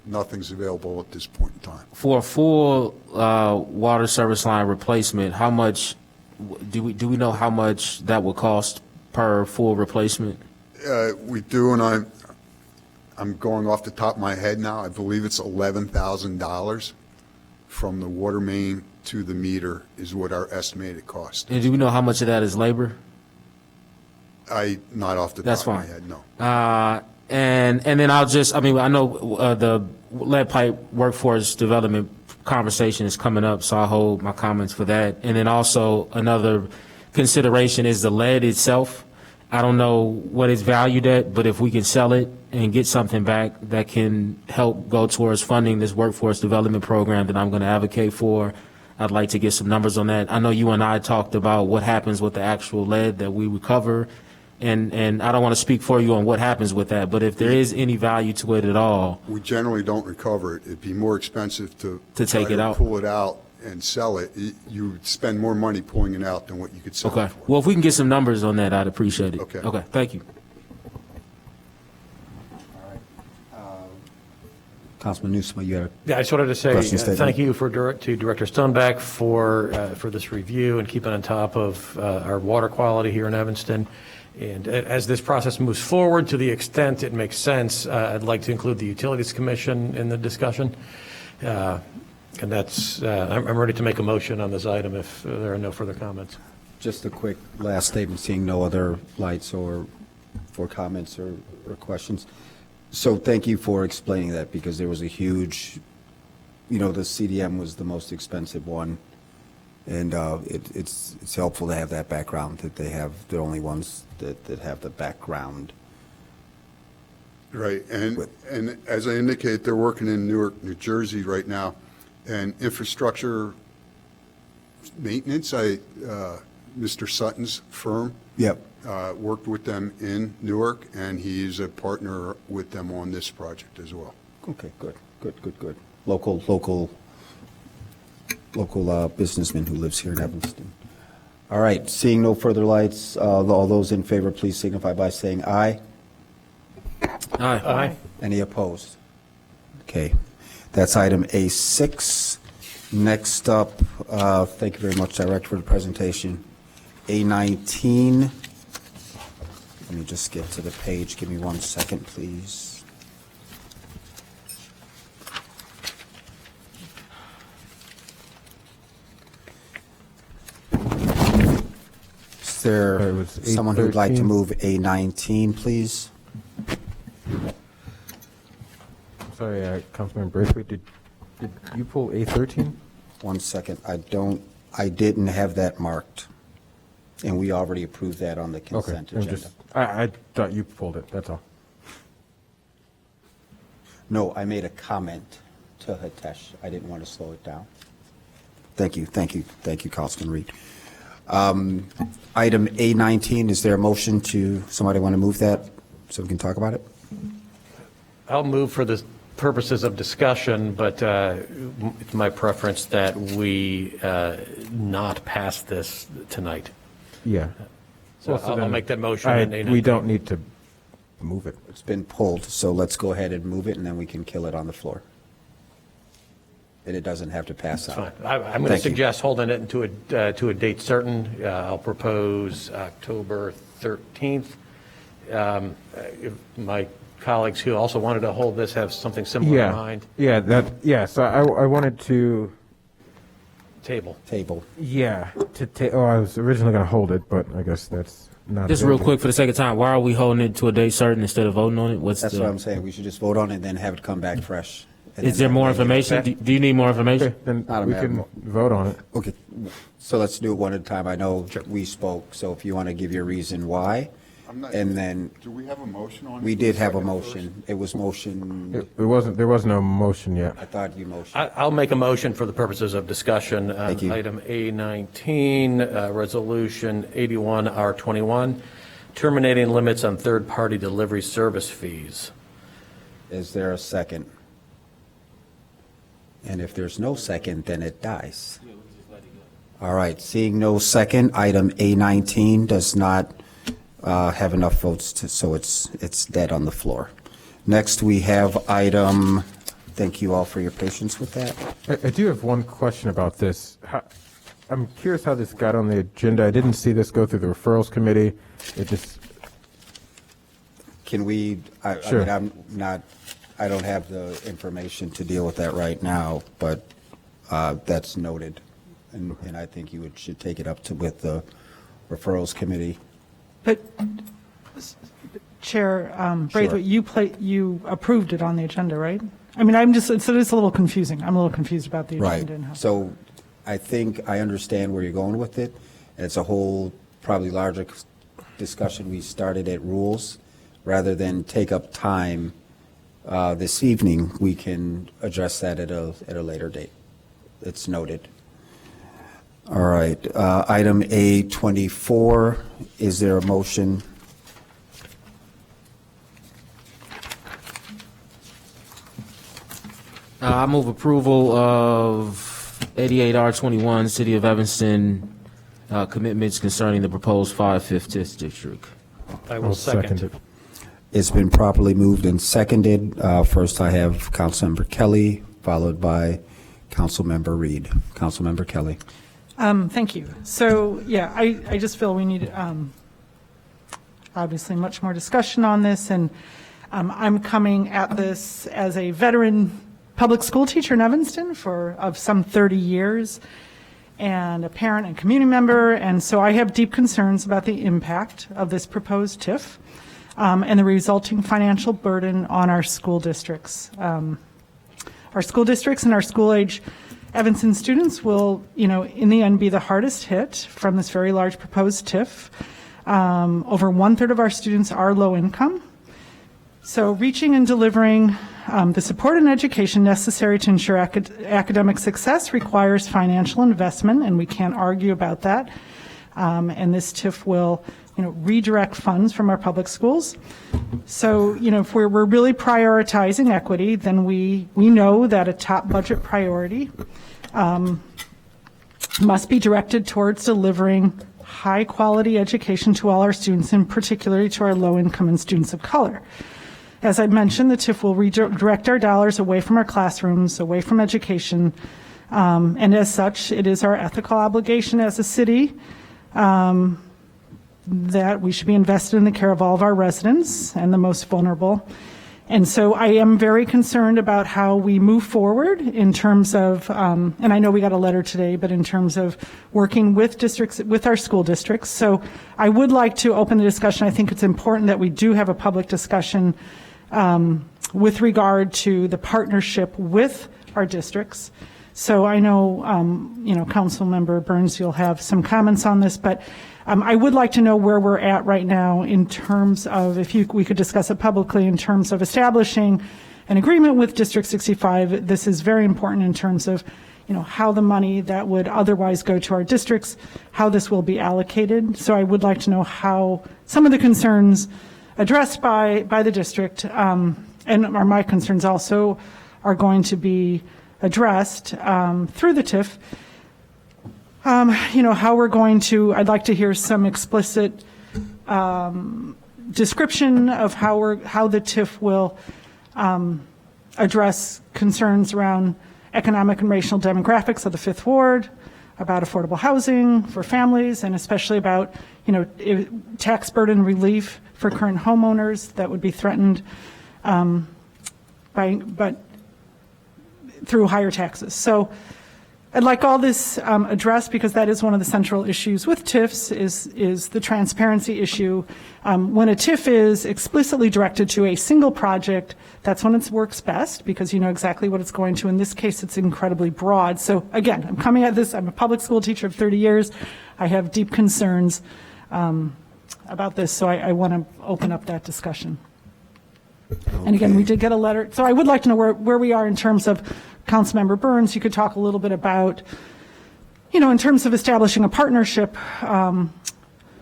C: nothing's available at this point in time.
K: For a full water service line replacement, how much do we know how much that will cost per full replacement?
C: We do, and I'm going off the top of my head now. I believe it's $11,000 from the water main to the meter is what our estimated cost is.
K: And do we know how much of that is labor?
C: Not off the
K: That's
C: top
K: fine.
C: of my head, no.
K: And then I know the lead pipe workforce development conversation is coming up, so I'll hold my comments for that. And then also another consideration is the lead itself. I don't know what it's valued at, but if we can sell it and get something back that can help go towards funding this workforce development program that I'm going to advocate for. I'd like to get some numbers on that. I know you and I talked about what happens with the actual lead that we recover, and I don't want to speak for you on what happens with that, but if there is any value to it at all.
C: We generally don't recover it. It'd be more expensive to
K: take
C: try
K: it out.
C: pull it out and sell it. You spend more money pulling it out than what you could sell
K: Okay.
C: it for.
K: Well, if we can get some numbers on that, I'd appreciate it.
C: Okay.
K: Okay, thank you.
A: Councilman Newsom, you had a
B: Yeah, I just wanted to say
A: Question statement.
B: thank you to Director Stoneback for this review and keeping on top of our water quality here in Evanston. And as this process moves forward, to the extent it makes sense, I'd like to include the Utilities Commission in the discussion. And that's, I'm ready to make a motion on this item if there are no further comments.
A: Just a quick last statement, seeing no other lights or for comments or questions. So thank you for explaining that, because there was a huge, the CDM was the most expensive one. And it's helpful to have that background, that they're the only ones that have the background.
C: Right, and as I indicated, they're working in Newark, New Jersey right now, and infrastructure maintenance, Mr. Sutton's firm.
A: Yep.
C: Worked with them in Newark, and he's a partner with them on this project as well.
A: Okay, good. Local businessman who lives here in Evanston. All right, seeing no further lights, all those in favor, please signify by saying aye.
K: Aye.
A: Any opposed? Okay, that's item A6. Next up, thank you very much, Director, for the presentation. A19. Let me just get to the page. Give me 1 second, please. Is there
J: It was
A: someone who'd like to
J: 8:13.
A: move A19, please?
J: Sorry, Councilman Braithwaite, did you pull A13?
A: 1 second. I didn't have that marked. And we already approved that on the
J: Okay,
A: consent agenda.
J: I thought you pulled it, that's all.
A: No, I made a comment to Hitesh. I didn't want to slow it down. Thank you, Councilman Reed. Item A19, is there a motion somebody want to move that so we can talk about it?
B: I'll move for the purposes of discussion, but it's my preference that we not pass this tonight.
J: Yeah.
B: So I'll
J: then
B: make that motion.
J: we don't need to move it.
A: It's been pulled, so let's go ahead and move it, and then we can kill it on the floor. And it doesn't have to pass
B: Fine.
A: out.
B: I'm going to
A: Thank you.
B: suggest holding it to a date certain. I'll propose October 13th. If my colleagues who also wanted to hold this have something similar in mind.
J: So I wanted to,
B: Table.
J: I was originally going to hold it, but I guess that's not.
K: Just real
J: available.
K: quick, for the sake of time, why are we holding it to a date certain instead of voting on it?
A: That's what I'm saying. We should just vote on it and then have it come back fresh. And
K: Is
A: then
K: there more
A: that way-
K: information? Do you need more information?
J: Okay, then
A: Not a
J: we
A: matter
J: can
A: of-
J: vote on it.
A: Okay, so let's do it one at a time. I know we spoke, so if you want to give your reason why, and then
C: Do we have a motion on it?
A: we did have a motion. It was motion,
J: There was no motion yet.
A: I thought you motioned.
B: I'll make a motion for the purposes of discussion
A: Thank
B: on
A: you.
B: item A19, Resolution 81R21, terminating limits on third-party delivery service fees.
A: Is there a second? And if there's no second, then it dies. All right, seeing no second, item A19 does not have enough votes, so it's dead on the floor. Next, we have item, thank you all for your patience with that.
J: I do have one question about this. I'm curious how this got on the agenda. I didn't see this go through the referrals committee. It just,
A: Can we, I
J: Sure.
A: mean, I don't have the information to deal with that right now, but that's noted. And I think you should take it up with the referrals committee.
I: But, Chair Braithwaite, you approved it on the agenda, right? I mean, it's a little confusing. I'm a little confused about the
A: Right.
I: agenda and how.
A: So I think I understand where you're going with it. It's a whole, probably larger discussion we started at rules. rather than take up time this evening, we can address that at a later date. It's noted. All right, item A24, is there a motion?
K: I move approval of 88R21, City of Evanston, commitments concerning the proposed 5/5 district.
B: I will second it.
A: It's been properly moved and seconded. First, I have Councilmember Kelly, followed by Councilmember Reed. Councilmember Kelly.
I: Thank you. So, yeah, I just feel we need, obviously, much more discussion on this, and I'm coming at this as a veteran public school teacher in Evanston of some 30 years, and a parent and community member, and so I have deep concerns about the impact of this proposed TIF and the resulting financial burden on our school districts. Our school districts and our school-age Evanston students will, in the end, be the hardest hit from this very large proposed TIF. Over 1/3 of our students are low income. So reaching and delivering the support and education necessary to ensure academic success requires financial investment, and we can't argue about that. And this TIF will, redirect funds from our public schools. So, if we're really prioritizing equity, then we know that a top budget priority must be directed towards delivering high-quality education to all our students, and particularly to our low-income and students of color. As I mentioned, the TIF will redirect our dollars away from our classrooms, away from education, and as such, it is our ethical obligation as a city that we should be invested in the care of all of our residents and the most vulnerable. And so I am very concerned about how we move forward in terms of, and I know we got a letter today, but in terms of working with districts, with our school districts. So I would like to open the discussion. I think it's important that we do have a public discussion with regard to the partnership with our districts. So I know, Councilmember Burns, you'll have some comments on this, but I would like to know where we're at right now in terms of, we could discuss it publicly, in terms of establishing an agreement with District 65. This is very important in terms of, how the money that would otherwise go to our districts, how this will be allocated. So I would like to know how some of the concerns addressed by the district, and my concerns also, are going to be addressed through the TIF. How we're going to, I'd like to hear some explicit description of how the TIF will address concerns around economic and racial demographics of the Fifth Ward, about affordable housing for families, and especially about, tax burden relief for current homeowners that would be threatened through higher taxes. So I'd like all this addressed, because that is one of the central issues with TIFs is the transparency issue. When a TIF is explicitly directed to a single project, that's when it works best, because you know exactly what it's going to. In this case, it's incredibly broad. So again, I'm coming at this, I'm a public school teacher of 30 years. I have deep concerns about this, so I want to open up that discussion. Okay. And again, we did get a letter. So I would like to know where we are in terms of Councilmember Burns. You could talk a little bit about, in terms of establishing a partnership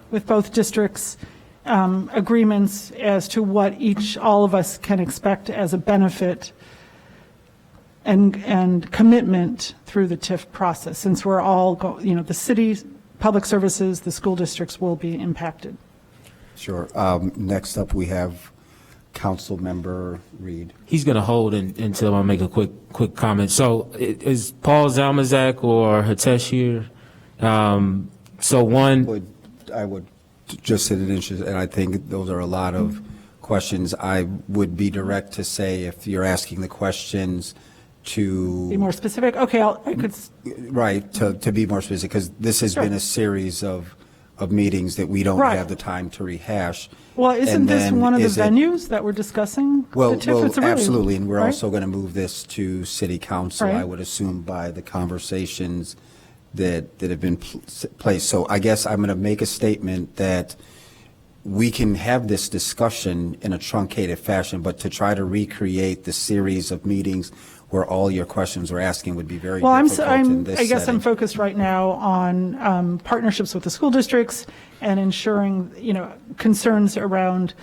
I: with both districts, agreements as to what all of us can expect as a benefit and commitment through the TIF process, since we're all, the cities, public services, the school districts will be impacted.
A: Sure. Next up, we have Councilmember Reed.
K: He's going to hold until I make a quick comment. So is Paul Zalmazak or Hitesh here?
A: I would just sit in interest, and I think those are a lot of questions. I would be direct to say, if you're asking the questions to
I: be more specific. Okay,
A: right, to be more specific, because this has been a series of meetings that we don't have the time to rehash.
I: Well, isn't this one of the venues that we're discussing?
A: Well, absolutely, and we're also going to move this to City Council, I would assume, by the conversations that have been placed. So I guess I'm going to make a statement that we can have this discussion in a truncated fashion, but to try to recreate the series of meetings where all your questions were asking would be very
I: Well,
A: difficult in this
I: I guess I'm
A: setting.
I: focused right now on partnerships with the school districts and ensuring, concerns around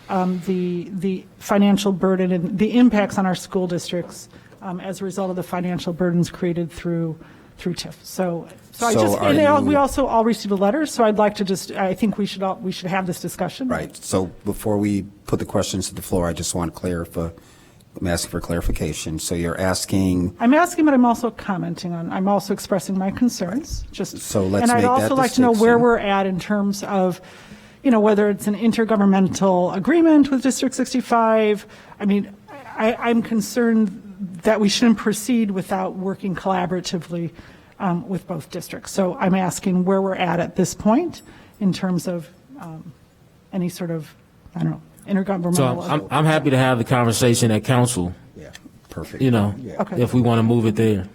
I: the financial burden and the impacts on our school districts as a result of the financial burdens created through TIF. So I
A: So
I: just,
A: are
I: and we
A: you-
I: also all received a letter, so I'd like to I think we should have this discussion.
A: Right. So before we put the questions to the floor, I just want I'm asking for clarification. So you're asking,
I: I'm asking, but I'm also commenting on, I'm also expressing my concerns, just.
A: So let's
I: And I'd
A: make that
I: also like to know where
A: distinction.
I: we're at in terms of, whether it's an intergovernmental agreement with District 65. I mean, I'm concerned that we shouldn't proceed without working collaboratively with both districts. So I'm asking where we're at this point in terms of any sort of, I don't know, intergovernmental.
K: So I'm happy to have the conversation at council,
A: yeah, perfect.
K: Yeah.
I: Okay.
K: if we want to move it there.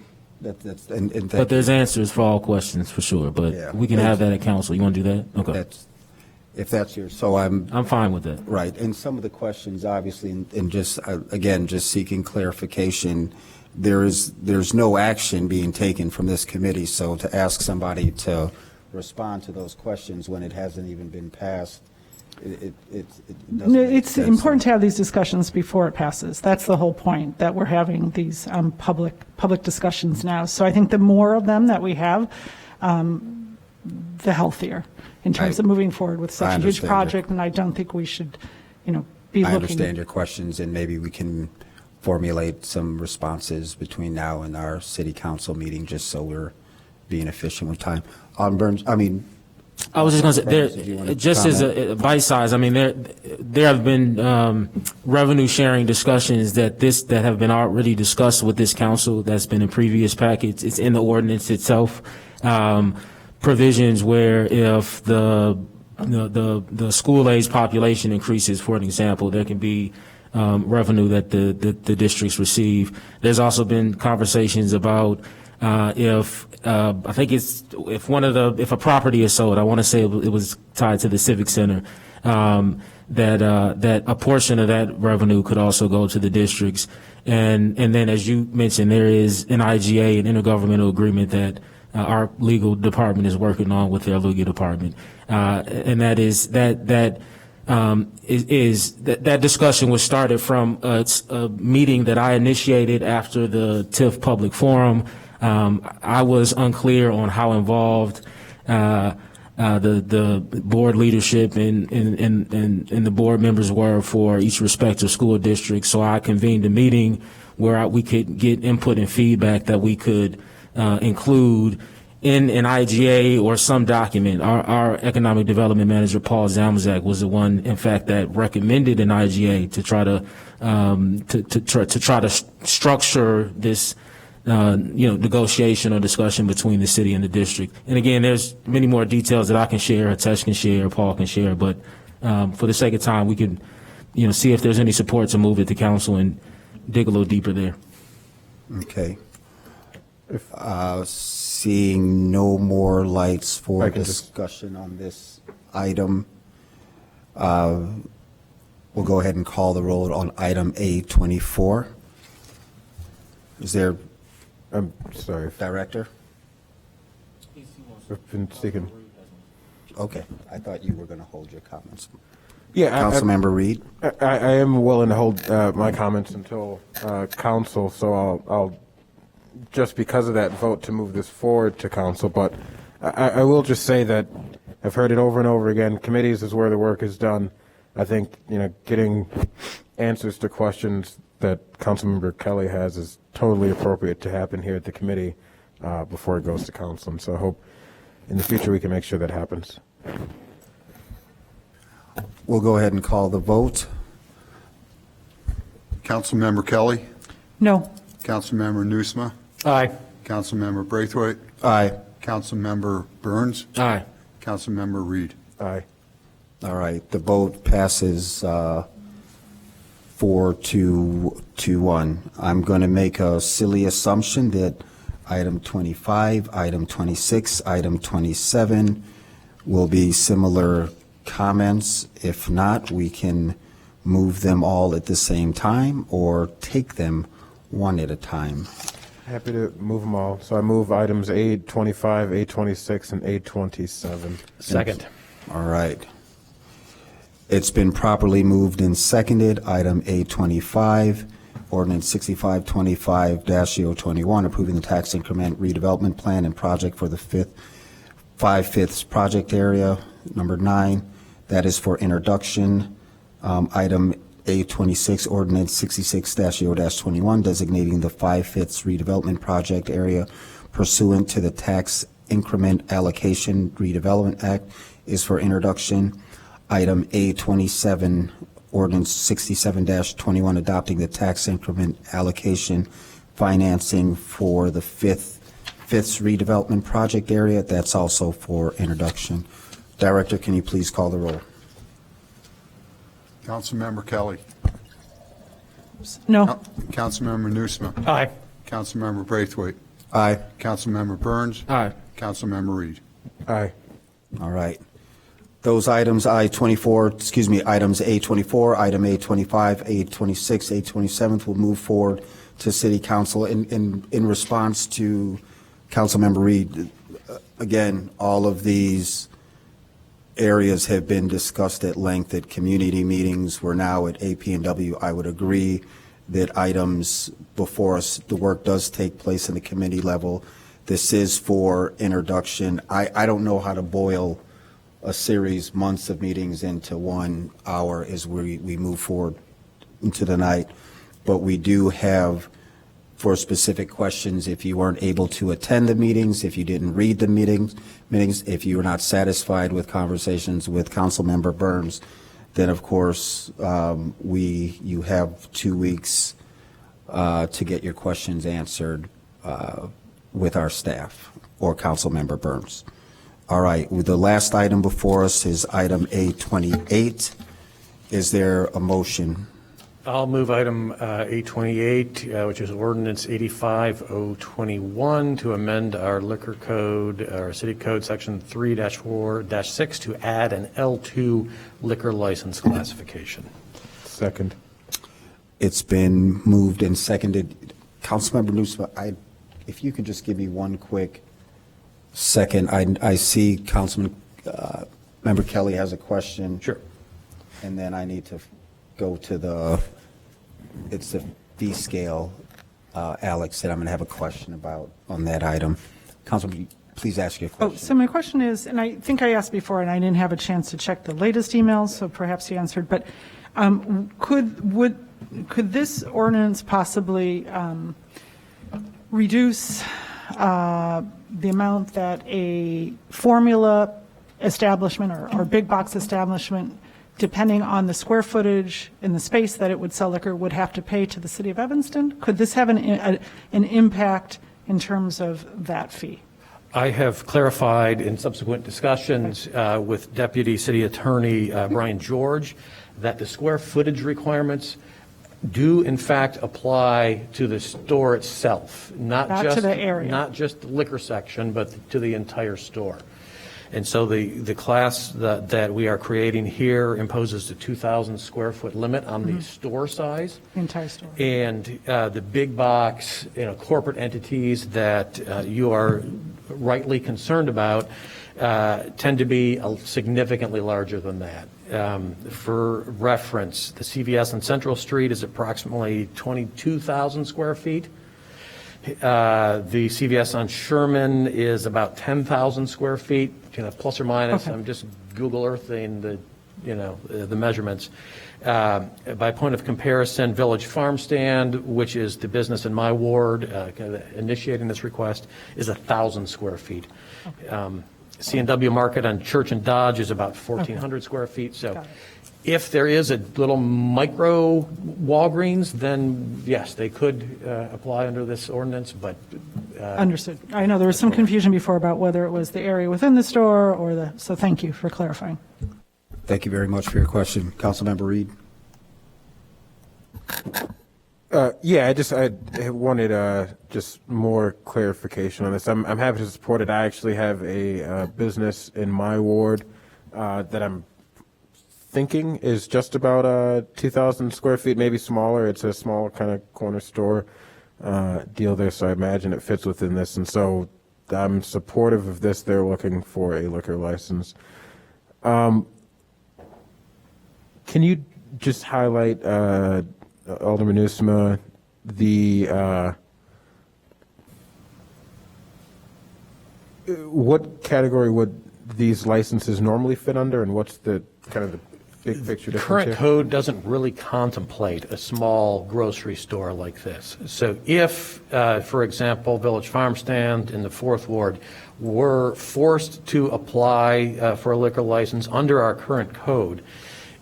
A: And
K: But there's answers for all questions, for sure, but
A: Yeah.
K: we can have that at council. You want to do that? Okay.
A: if that's your, so I'm,
K: I'm fine with that.
A: right, and some of the questions, obviously, and just, again, just seeking clarification, there's no action being taken from this committee, so to ask somebody to respond to those questions when it hasn't even been passed, it doesn't
I: No,
A: make
I: it's
A: sense.
I: important to have these discussions before it passes. That's the whole point, that we're having these public discussions now. So I think the more of them that we have, the healthier in terms of moving forward with such
A: I
I: a huge
A: understand you.
I: project. And I don't think we should, be looking.
A: I understand your questions, and maybe we can formulate some responses between now and our city council meeting, just so we're being efficient with time. Burns, I was
K: just going to
A: Burns, did you
K: say,
A: wanna
K: there, just as
A: comment?
K: a bite size, I mean, there have been revenue sharing discussions that have been already discussed with this council. That's been in previous packets. It's in the ordinance itself. Provisions where if the school age population increases, for an example, there can be revenue that the districts receive. There's also been conversations about if I think it's if a property is sold, I want to say it was tied to the Civic Center, that a portion of that revenue could also go to the districts. And then, as you mentioned, there is an IGA, an intergovernmental agreement that our legal department is working on with their legal department, and that discussion was started from a meeting that I initiated after the TIF public forum. I was unclear on how involved the board leadership and the board members were for each respective school district. So I convened a meeting where we could get input and feedback that we could include in an IGA or some document. Our economic development manager, Paul Zamzak, was the one, in fact, that recommended an IGA to try to structure this negotiation or discussion between the city and the district. And again, there's many more details that I can share, Tesh can share, Paul can share, but for the sake of time, we could, see if there's any support to move it to council and dig a little deeper there.
A: Okay. Seeing no more lights for
J: I can just-
A: discussion on this item, we'll go ahead and call the roll on item A24. Is there,
J: I'm sorry.
A: Director?
J: I've been seeking.
A: Okay, I thought you were going to hold your comments.
J: Yeah,
A: Councilmember Reed?
J: I am willing to hold my comments until council, so I'll just because of that vote to move this forward to council. But I will just say that I've heard it over and over again. Committees is where the work is done. I think getting answers to questions that Councilmember Kelly has is totally appropriate to happen here at the committee before it goes to council. And so I hope in the future we can make sure that happens.
A: We'll go ahead and call the vote.
C: Councilmember Kelly,
I: No.
C: Councilmember Nusma,
B: Aye.
C: Councilmember Braithwaite,
A: Aye.
C: Councilmember Burns,
K: All right.
C: Councilmember Reed.
J: Aye.
A: All right, the vote passes 4-2-1. I'm going to make a silly assumption that item 25, item 26, item 27 will be similar comments? If not, we can move them all at the same time or take them one at a time.
J: Happy to move them all. So I move items 825, 826, and 827.
B: Second.
A: All right. It's been properly moved and seconded. Item 825, ordinance 6525-021, approving the tax increment redevelopment plan and project for the 5/5 project area. Number 9, that is for introduction. Item 826, ordinance 66-0-21, designating the 5/5 redevelopment project area pursuant to the Tax Increment Allocation Redevelopment Act is for introduction. Item A27, ordinance 67-21, adopting the tax increment allocation financing for the fifth redevelopment project area. That's also for introduction. Director, can you please call the roll?
C: Councilmember Kelly.
I: No.
C: Councilmember Nusma.
B: Aye.
C: Councilmember Braithwaite.
A: Aye.
C: Councilmember Burns.
K: Aye.
C: Councilmember Reed.
J: Aye.
A: All right. Those items, items A24, item A25, A26, A27 will move forward to City Council. In response to Councilmember Reed, again, all of these areas have been discussed at length at community meetings. We're now at AP&W. I would agree that items before us, the work does take place in the committee level. This is for introduction. I don't know how to boil a series, months of meetings into 1 hour as we move forward into the night. But we do have, for specific questions, if you weren't able to attend the meetings, if you didn't read the meetings, if you were not satisfied with conversations with Councilmember Burns, then of course you have 2 weeks to get your questions answered with our staff or Councilmember Burns. All right, the last item before us is item A28. Is there a motion?
B: I'll move item 828, which is ordinance 85021, to amend our liquor code, our city code, section 3-4-6, to add an L2 liquor license classification.
J: Second.
A: It's been moved and seconded. Councilmember Nusma, if you could just give me one quick second. I see Member Kelly has a question.
B: Sure.
A: And then I need to go to it's the fee scale, Alex, that I'm going to have a question about on that item. Councilman, please ask your question.
I: So my question is, and I think I asked before, and I didn't have a chance to check the latest emails, so perhaps you answered, but could this ordinance possibly reduce the amount that a formula establishment or big box establishment, depending on the square footage and the space that it would sell liquor, would have to pay to the city of Evanston? Could this have an impact in terms of that fee?
B: I have clarified in subsequent discussions with Deputy City Attorney Brian George that the square footage requirements do in fact apply to the store itself, not
I: to the area.
B: Not just the liquor section, but to the entire store. And so the class that we are creating here imposes the 2,000 square foot limit on the store size.
I: The entire store.
B: And the big box, corporate entities that you are rightly concerned about tend to be significantly larger than that. For reference, the CVS on Central Street is approximately 22,000 square feet. The CVS on Sherman is about 10,000 square feet, plus or minus.
I: Okay.
B: I'm just Google Earthing the measurements. By point of comparison, Village Farm Stand, which is the business in my ward initiating this request, is 1,000 square feet.
I: Okay.
B: C&W Market on Church and Dodge is about 1,400 square feet. So if there is a little micro Walgreens, then yes, they could apply under this ordinance, but.
I: Understood. I know there was some confusion before about whether it was the area within the store or so thank you for clarifying.
A: Thank you very much for your question. Councilmember Reed?
J: Yeah, I wanted just more clarification on this. I'm happy to support it. I actually have a business in my ward that I'm thinking is just about 2,000 square feet, maybe smaller. It's a small kind of corner store deal there, so I imagine it fits within this. And so I'm supportive of this. They're looking for a liquor license. Can you just highlight, Alderman Usma, what category would these licenses normally fit under, and what's the kind of the big picture difference
B: Current
J: here?
B: code doesn't really contemplate a small grocery store like this. So if, for example, Village Farm Stand in the Fourth Ward were forced to apply for a liquor license under our current code,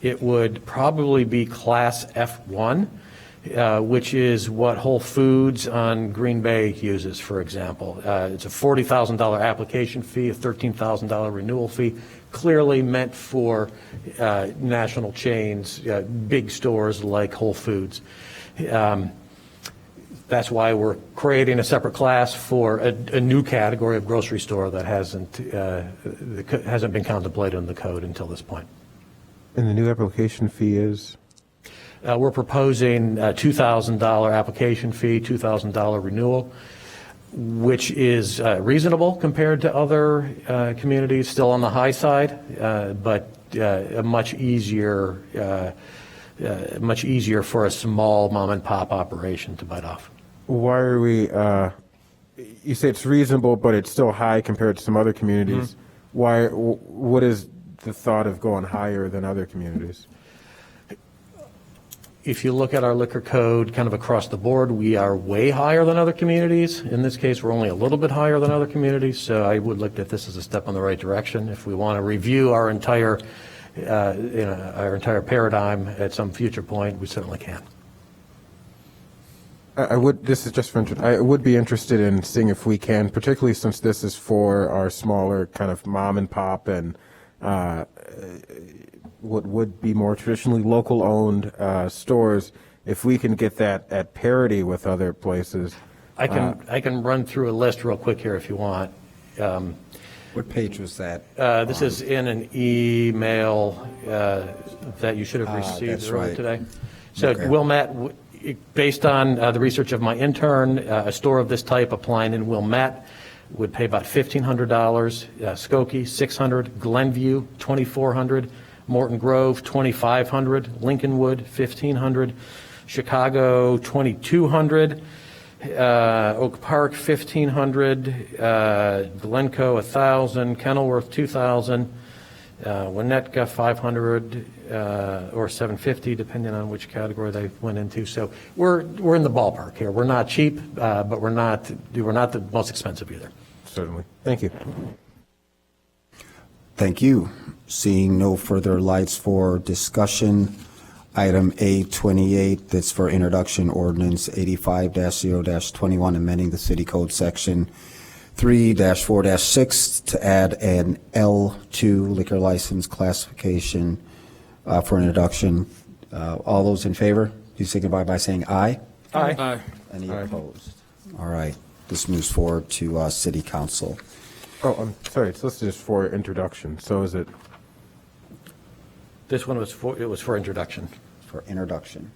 B: it would probably be Class F1, which is what Whole Foods on Green Bay uses, for example. It's a $40,000 application fee, a $13,000 renewal fee, clearly meant for national chains, big stores like Whole Foods. That's why we're creating a separate class for a new category of grocery store that hasn't been contemplated in the code until this point.
J: And the new application fee is?
B: We're proposing a $2,000 application fee, $2,000 renewal, which is reasonable compared to other communities, still on the high side, but much easier for a small mom and pop operation to bite off.
J: Why are we, you say it's reasonable, but it's still high compared to some other communities.
B: Mm-hmm.
J: What is the thought of going higher than other communities?
B: If you look at our liquor code kind of across the board, we are way higher than other communities. In this case, we're only a little bit higher than other communities, so I would look at this as a step in the right direction. If we want to review our entire paradigm at some future point, we certainly can.
J: This is just for interest. I would be interested in seeing if we can, particularly since this is for our smaller kind of mom and pop and what would be more traditionally local owned stores, if we can get that at parity with other places.
B: I can run through a list real quick here if you want.
A: What page was that?
B: This is in an email that you should have received
A: that's
B: earlier
A: right.
B: today. So
A: Okay.
B: Wilmette, based on the research of my intern, a store of this type applying in Wilmette would pay about $1,500, Skokie $600, Glenview $2,400, Morton Grove $2,500, Lincolnwood $1,500, Chicago $2,200, Oak Park $1,500, Glencoe $1,000, Kenilworth $2,000, Winnetka $500 or $750, depending on which category they went into. So we're in the ballpark here. We're not cheap, but we're not the most expensive either.
J: Certainly. Thank you.
A: Thank you. Seeing no further lights for discussion, item A28, that's for introduction, ordinance 85-0-21, amending the city code section 3-4-6 to add an L2 liquor license classification for introduction. All those in favor, please signify by saying aye.
B: Aye.
A: Any opposed? All right, this moves forward to city council.
J: Oh, I'm sorry. It's listed as for introduction. So is it?
B: This one was for introduction.
A: For introduction,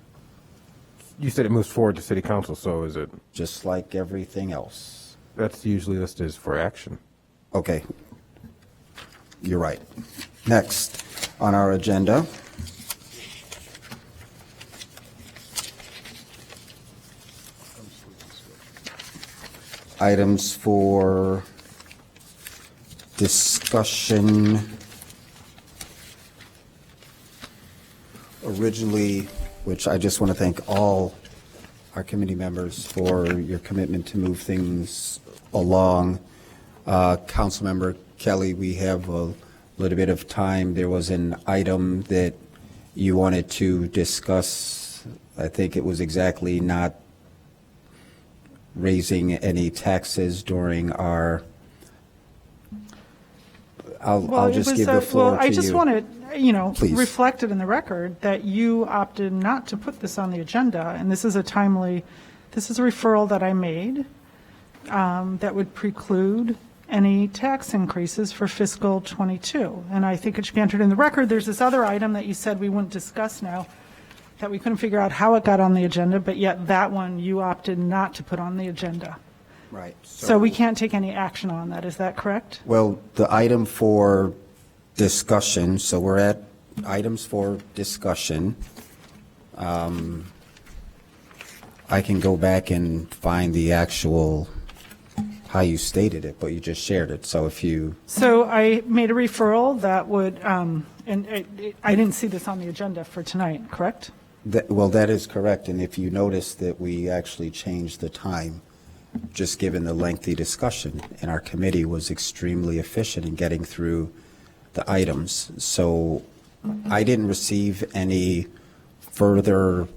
J: You said it moves forward to city council. So is it?
A: just like everything else.
J: That's usually listed as for action.
A: Okay. You're right. Next on our agenda, items for discussion. Originally, which I just want to thank all our committee members for your commitment to move things along. Councilmember Kelly, we have a little bit of time. There was an item that you wanted to discuss. I think it was exactly not raising any taxes during our, I'll just give the floor to you.
I: I just want to,
A: Please.
I: reflect it in the record that you opted not to put this on the agenda, and this is a referral that I made that would preclude any tax increases for fiscal '22. And I think it should be entered in the record. There's this other item that you said we wouldn't discuss now, that we couldn't figure out how it got on the agenda, but yet that one you opted not to put on the agenda.
A: Right.
I: So we can't take any action on that, is that correct?
A: Well, the item for discussion, so we're at items for discussion. I can go back and find the actual, how you stated it, but you just shared it. So if you,
I: So I made a referral that would, and I didn't see this on the agenda for tonight, correct?
A: well, that is correct. And if you notice that we actually changed the time, just given the lengthy discussion, and our committee was extremely efficient in getting through the items. So I didn't receive any further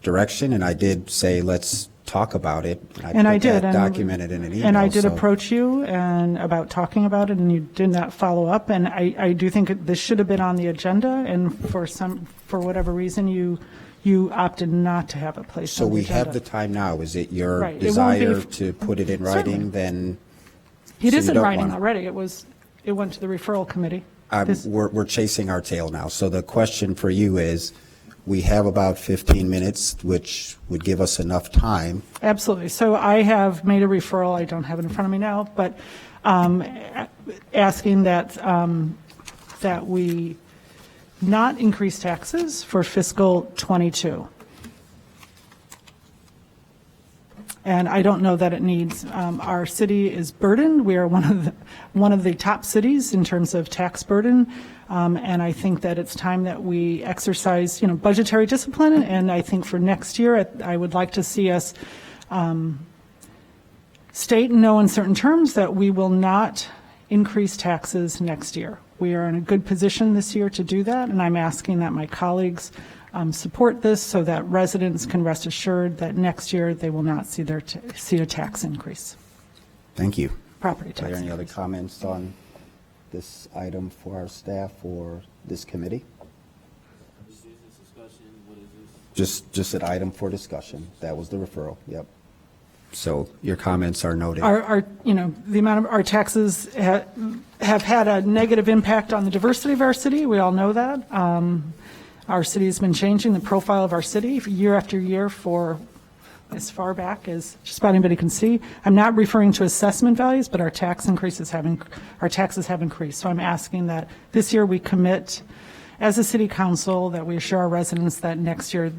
A: direction, and I did say, let's talk about it.
I: And I
A: put
I: did.
A: that documented in an email.
I: And I did
A: so-
I: approach you and about talking about it, and you did not follow up. And I do think this should have been on the agenda, and for whatever reason, you opted not to have it placed
A: So
I: on the
A: we
I: agenda.
A: have the time now. Is it your
I: Right. It won't be
A: desire
I: f-
A: to put it in
I: Certainly.
A: writing, then?
I: It
A: so
I: is
A: you
I: in
A: don't
I: writing
A: wanna-
I: already. It went to the referral committee.
A: We're chasing our tail now. So the question for you is, we have about 15 minutes, which would give us enough time.
I: Absolutely. So I have made a referral, I don't have it in front of me now, but asking that we not increase taxes for fiscal '22. And I don't know that it needs, our city is burdened. We are one of the top cities in terms of tax burden. And I think that it's time that we exercise, budgetary discipline. And I think for next year, I would like to see us state in no uncertain terms that we will not increase taxes next year. We are in a good position this year to do that, and I'm asking that my colleagues support this so that residents can rest assured that next year they will not see see a tax increase,
A: Thank you.
I: property
A: Are
I: tax
A: there any other
I: increase.
A: comments on this item for our staff or this committee? Just an item for discussion. That was the referral. Yep. So your comments are noted.
I: The amount of our taxes have had a negative impact on the diversity of our city. We all know that. Our city has been changing the profile of our city year after year for as far back as just about anybody can see. I'm not referring to assessment values, but our taxes have increased. So I'm asking that this year we commit as a city council that we assure our residents that next year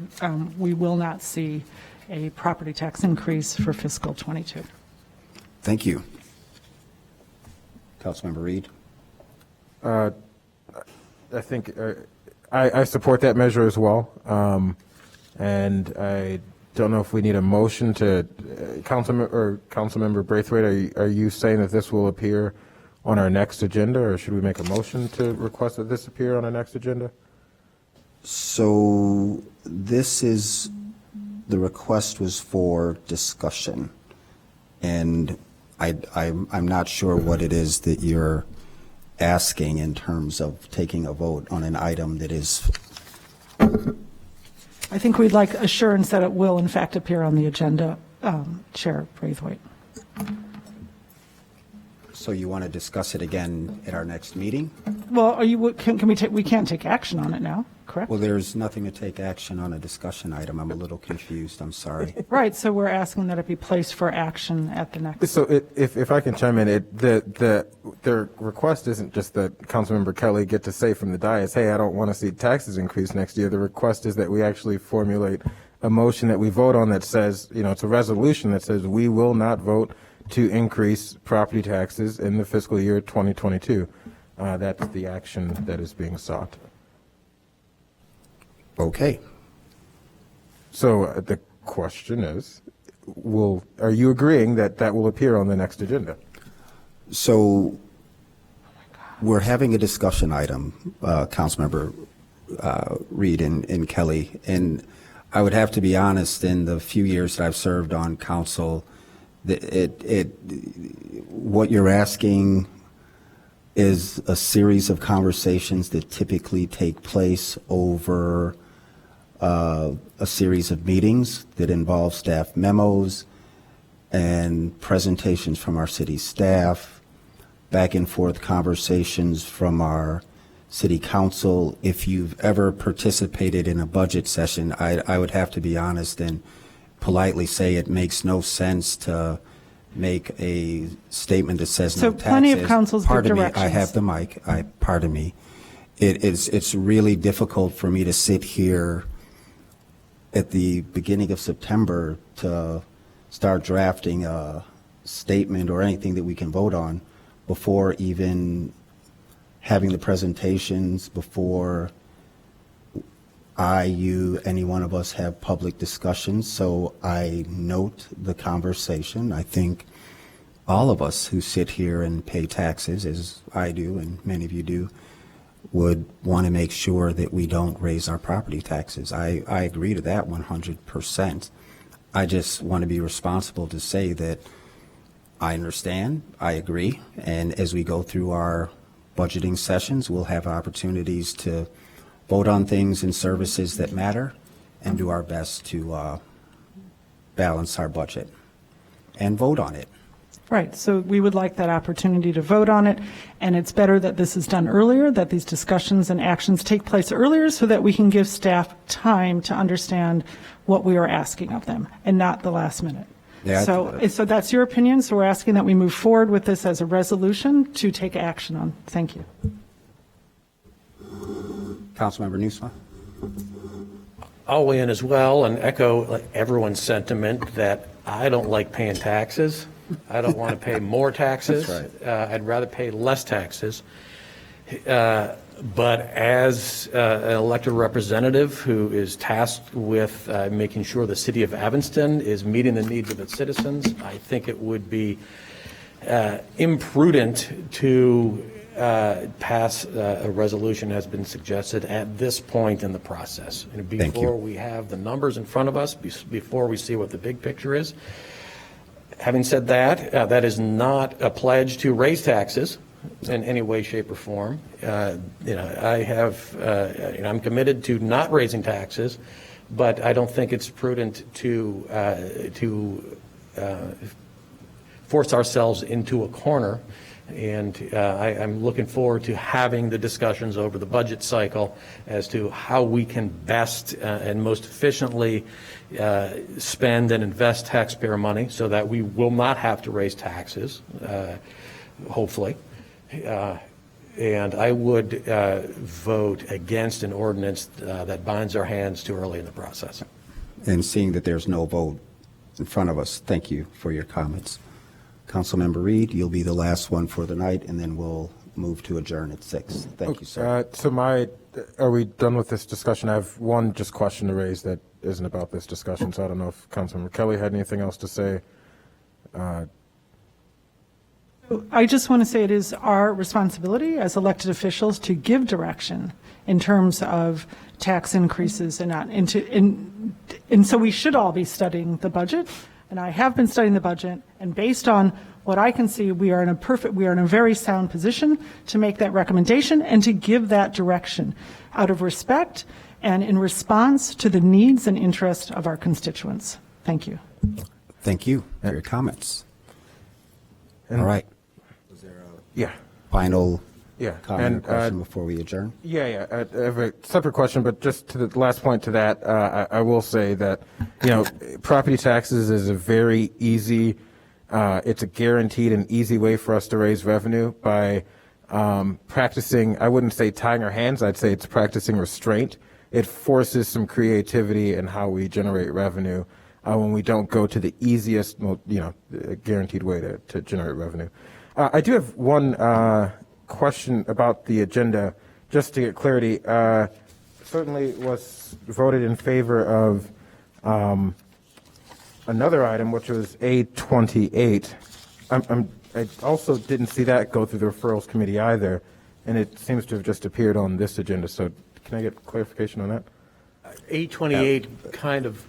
I: we will not see a property tax increase for fiscal '22.
A: Thank you. Councilmember Reed?
J: I think I support that measure as well. And I don't know if we need a motion to, Councilmember Braithwaite, are you saying that this will appear on our next agenda, or should we make a motion to request that this appear on our next agenda?
A: So the request was for discussion, and I'm not sure what it is that you're asking in terms of taking a vote on an item that is.
I: I think we'd like assurance that it will in fact appear on the agenda, Chair Braithwaite.
A: So you want to discuss it again at our next meeting?
I: Well, we can't take action on it now, correct?
A: Well, there's nothing to take action on a discussion item. I'm a little confused. I'm sorry.
I: Right, so we're asking that it be placed for action at the next.
J: So if I can chime in, the request isn't just that Councilmember Kelly get to say from the dais, hey, I don't want to see taxes increase next year. The request is that we actually formulate a motion that we vote on that says, it's a resolution that says we will not vote to increase property taxes in the fiscal year 2022. That's the action that is being sought.
A: Okay.
J: So the question is, are you agreeing that that will appear on the next agenda?
A: So we're having a discussion item, Councilmember Reed and Kelly, and I would have to be honest, in the few years that I've served on council, what you're asking is a series of conversations that typically take place over a series of meetings that involve staff memos and presentations from our city staff back and forth conversations from our city council. If you've ever participated in a budget session, I would have to be honest and politely say it makes no sense to make a statement that says no
I: So
A: taxes.
I: plenty of councils give
A: Pardon me, I
I: directions.
A: have the mic. Pardon me. It's really difficult for me to sit here at the beginning of September to start drafting a statement or anything that we can vote on before even having the presentations, before you, any one of us have public discussions. So I note the conversation. I think all of us who sit here and pay taxes, as I do and many of you do, would want to make sure that we don't raise our property taxes. I agree to that 100%. I just want to be responsible to say that I understand, I agree, and as we go through our budgeting sessions, we'll have opportunities to vote on things and services that matter and do our best to balance our budget and vote on it.
I: Right, so we would like that opportunity to vote on it, and it's better that this is done earlier, that these discussions and actions take place earlier so that we can give staff time to understand what we are asking of them, and not the last minute.
A: Yeah,
I: So that's your opinion, so we're asking that we move forward with this as a resolution to take action on. Thank you.
A: Councilmember Nusma?
B: I'll weigh in as well and echo everyone's sentiment that I don't like paying taxes. I don't want to pay more taxes.
A: That's right.
B: I'd rather pay less taxes. But as an elected representative who is tasked with making sure the city of Evanston is meeting the needs of its citizens, I think it would be imprudent to pass a resolution has been suggested at this point in the process. And
A: Thank you.
B: before we have the numbers in front of us, before we see what the big picture is. Having said that, that is not a pledge to raise taxes in any way, shape, or form. I'm committed to not raising taxes, but I don't think it's prudent to force ourselves into a corner. And I'm looking forward to having the discussions over the budget cycle as to how we can best and most efficiently spend and invest taxpayer money so that we will not have to raise taxes, hopefully. And I would vote against an ordinance that binds our hands too early in the process.
A: And seeing that there's no vote in front of us, thank you for your comments. Councilmember Reed, you'll be the last one for the night, and then we'll move to adjourn at 6. Thank you, sir.
J: Are we done with this discussion? I have one just question to raise that isn't about this discussion, so I don't know if Councilmember Kelly had anything else to say.
I: I just want to say it is our responsibility as elected officials to give direction in terms of tax increases and not and so we should all be studying the budget, and I have been studying the budget, and based on what I can see, we are in a very sound position to make that recommendation and to give that direction out of respect and in response to the needs and interests of our constituents. Thank you.
A: Thank you for your comments. All right.
J: Yeah.
A: Final
J: Yeah.
A: comment or question before we adjourn?
J: Yeah. I have a separate question, but just to the last point to that, I will say that, property taxes is a very easy, it's a guaranteed and easy way for us to raise revenue by practicing, I wouldn't say tying our hands, I'd say it's practicing restraint. It forces some creativity in how we generate revenue when we don't go to the easiest, guaranteed way to generate revenue. I do have one question about the agenda, just to get clarity. Certainly was voted in favor of another item, which was A28. I also didn't see that go through the referrals committee either, and it seems to have just appeared on this agenda. So can I get clarification on that?
B: A28 kind of.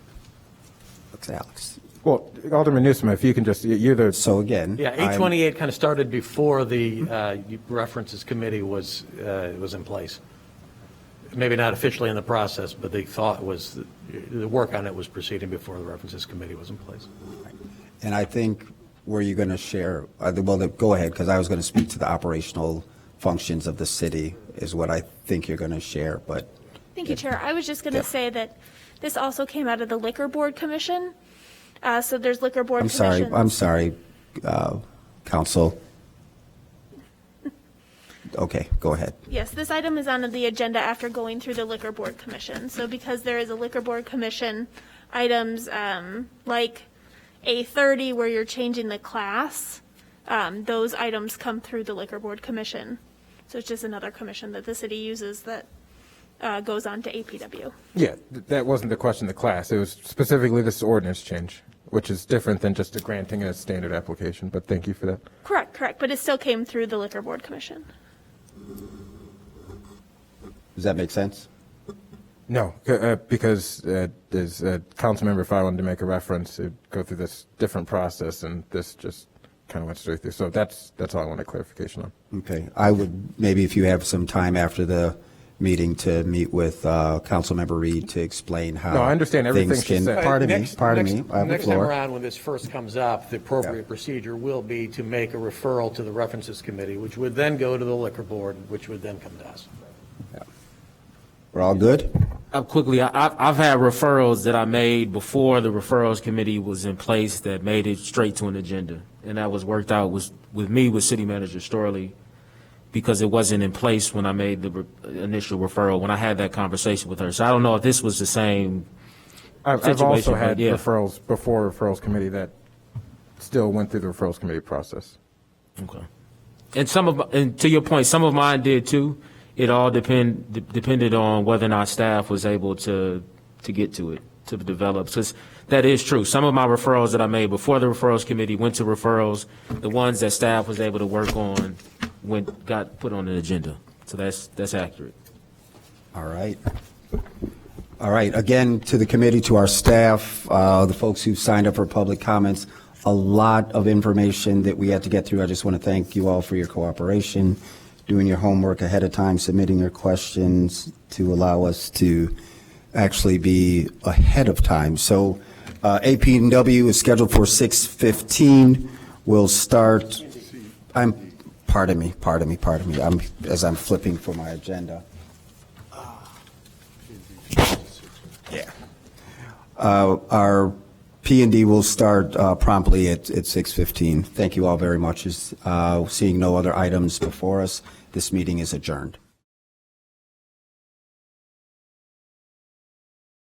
A: That's Alex.
J: Well, Alderman Newsom, if you can just, you're the.
A: So again.
B: Yeah, A28 kind of started before the references committee was in place. Maybe not officially in the process, but the thought was the work on it was proceeding before the references committee was in place.
A: And I think were you going to share? Well, go ahead, because I was going to speak to the operational functions of the city is what I think you're going to share, but.
D: Thank you, Chair. I was just going to say that this also came out of the Liquor Board Commission. So there's Liquor Board Commission.
A: I'm sorry, Council. Okay, go ahead.
D: Yes, this item is on the agenda after going through the Liquor Board Commission. So because there is a Liquor Board Commission, items like A30 where you're changing the class, those items come through the Liquor Board Commission. So it's just another commission that the city uses that goes on to APW.
J: Yeah, that wasn't the question of the class. It was specifically this ordinance change, which is different than just a granting a standard application, but thank you for that.
D: Correct. But it still came through the Liquor Board Commission.
A: Does that make sense?
J: No, because as Councilmember, if I wanted to make a reference, it'd go through this different process, and this just kind of went straight through. So that's all I wanted clarification on.
A: Okay. I would, maybe if you have some time after the meeting to meet with Councilmember Reed to explain how.
J: No, I understand everything
A: things
J: she
A: can-
J: said.
A: Pardon me, I have the
B: Next time
A: floor.
B: around, when this first comes up, the appropriate procedure will be to make a referral to the References Committee, which would then go to the Liquor Board, which would then come to us.
A: We're all good?
K: Quickly, I've had referrals that I made before the referrals committee was in place that made it straight to an agenda. And that was worked out with City Manager Storley, because it wasn't in place when I made the initial referral, when I had that conversation with her. So I don't know if this was the same
J: I've
K: situation,
J: also
K: but
J: had
K: yeah.
J: referrals before referrals committee that still went through the referrals committee process.
K: Okay. And to your point, some of mine did too. It all depended on whether or not staff was able to get to it, to develop. So that is true. Some of my referrals that I made before the referrals committee went to referrals. The ones that staff was able to work on got put on an agenda. So that's accurate.
A: All right. All right. Again, to the committee, to our staff, the folks who've signed up for public comments, a lot of information that we had to get through. I just want to thank you all for your cooperation, doing your homework ahead of time, submitting your questions to allow us to actually be ahead of time. So AP&W is scheduled for 6:15. We'll start. Pardon me. As I'm flipping for my agenda. Yeah. Our P&D will start promptly at 6:15. Thank you all very much. Seeing no other items before us, this meeting is adjourned.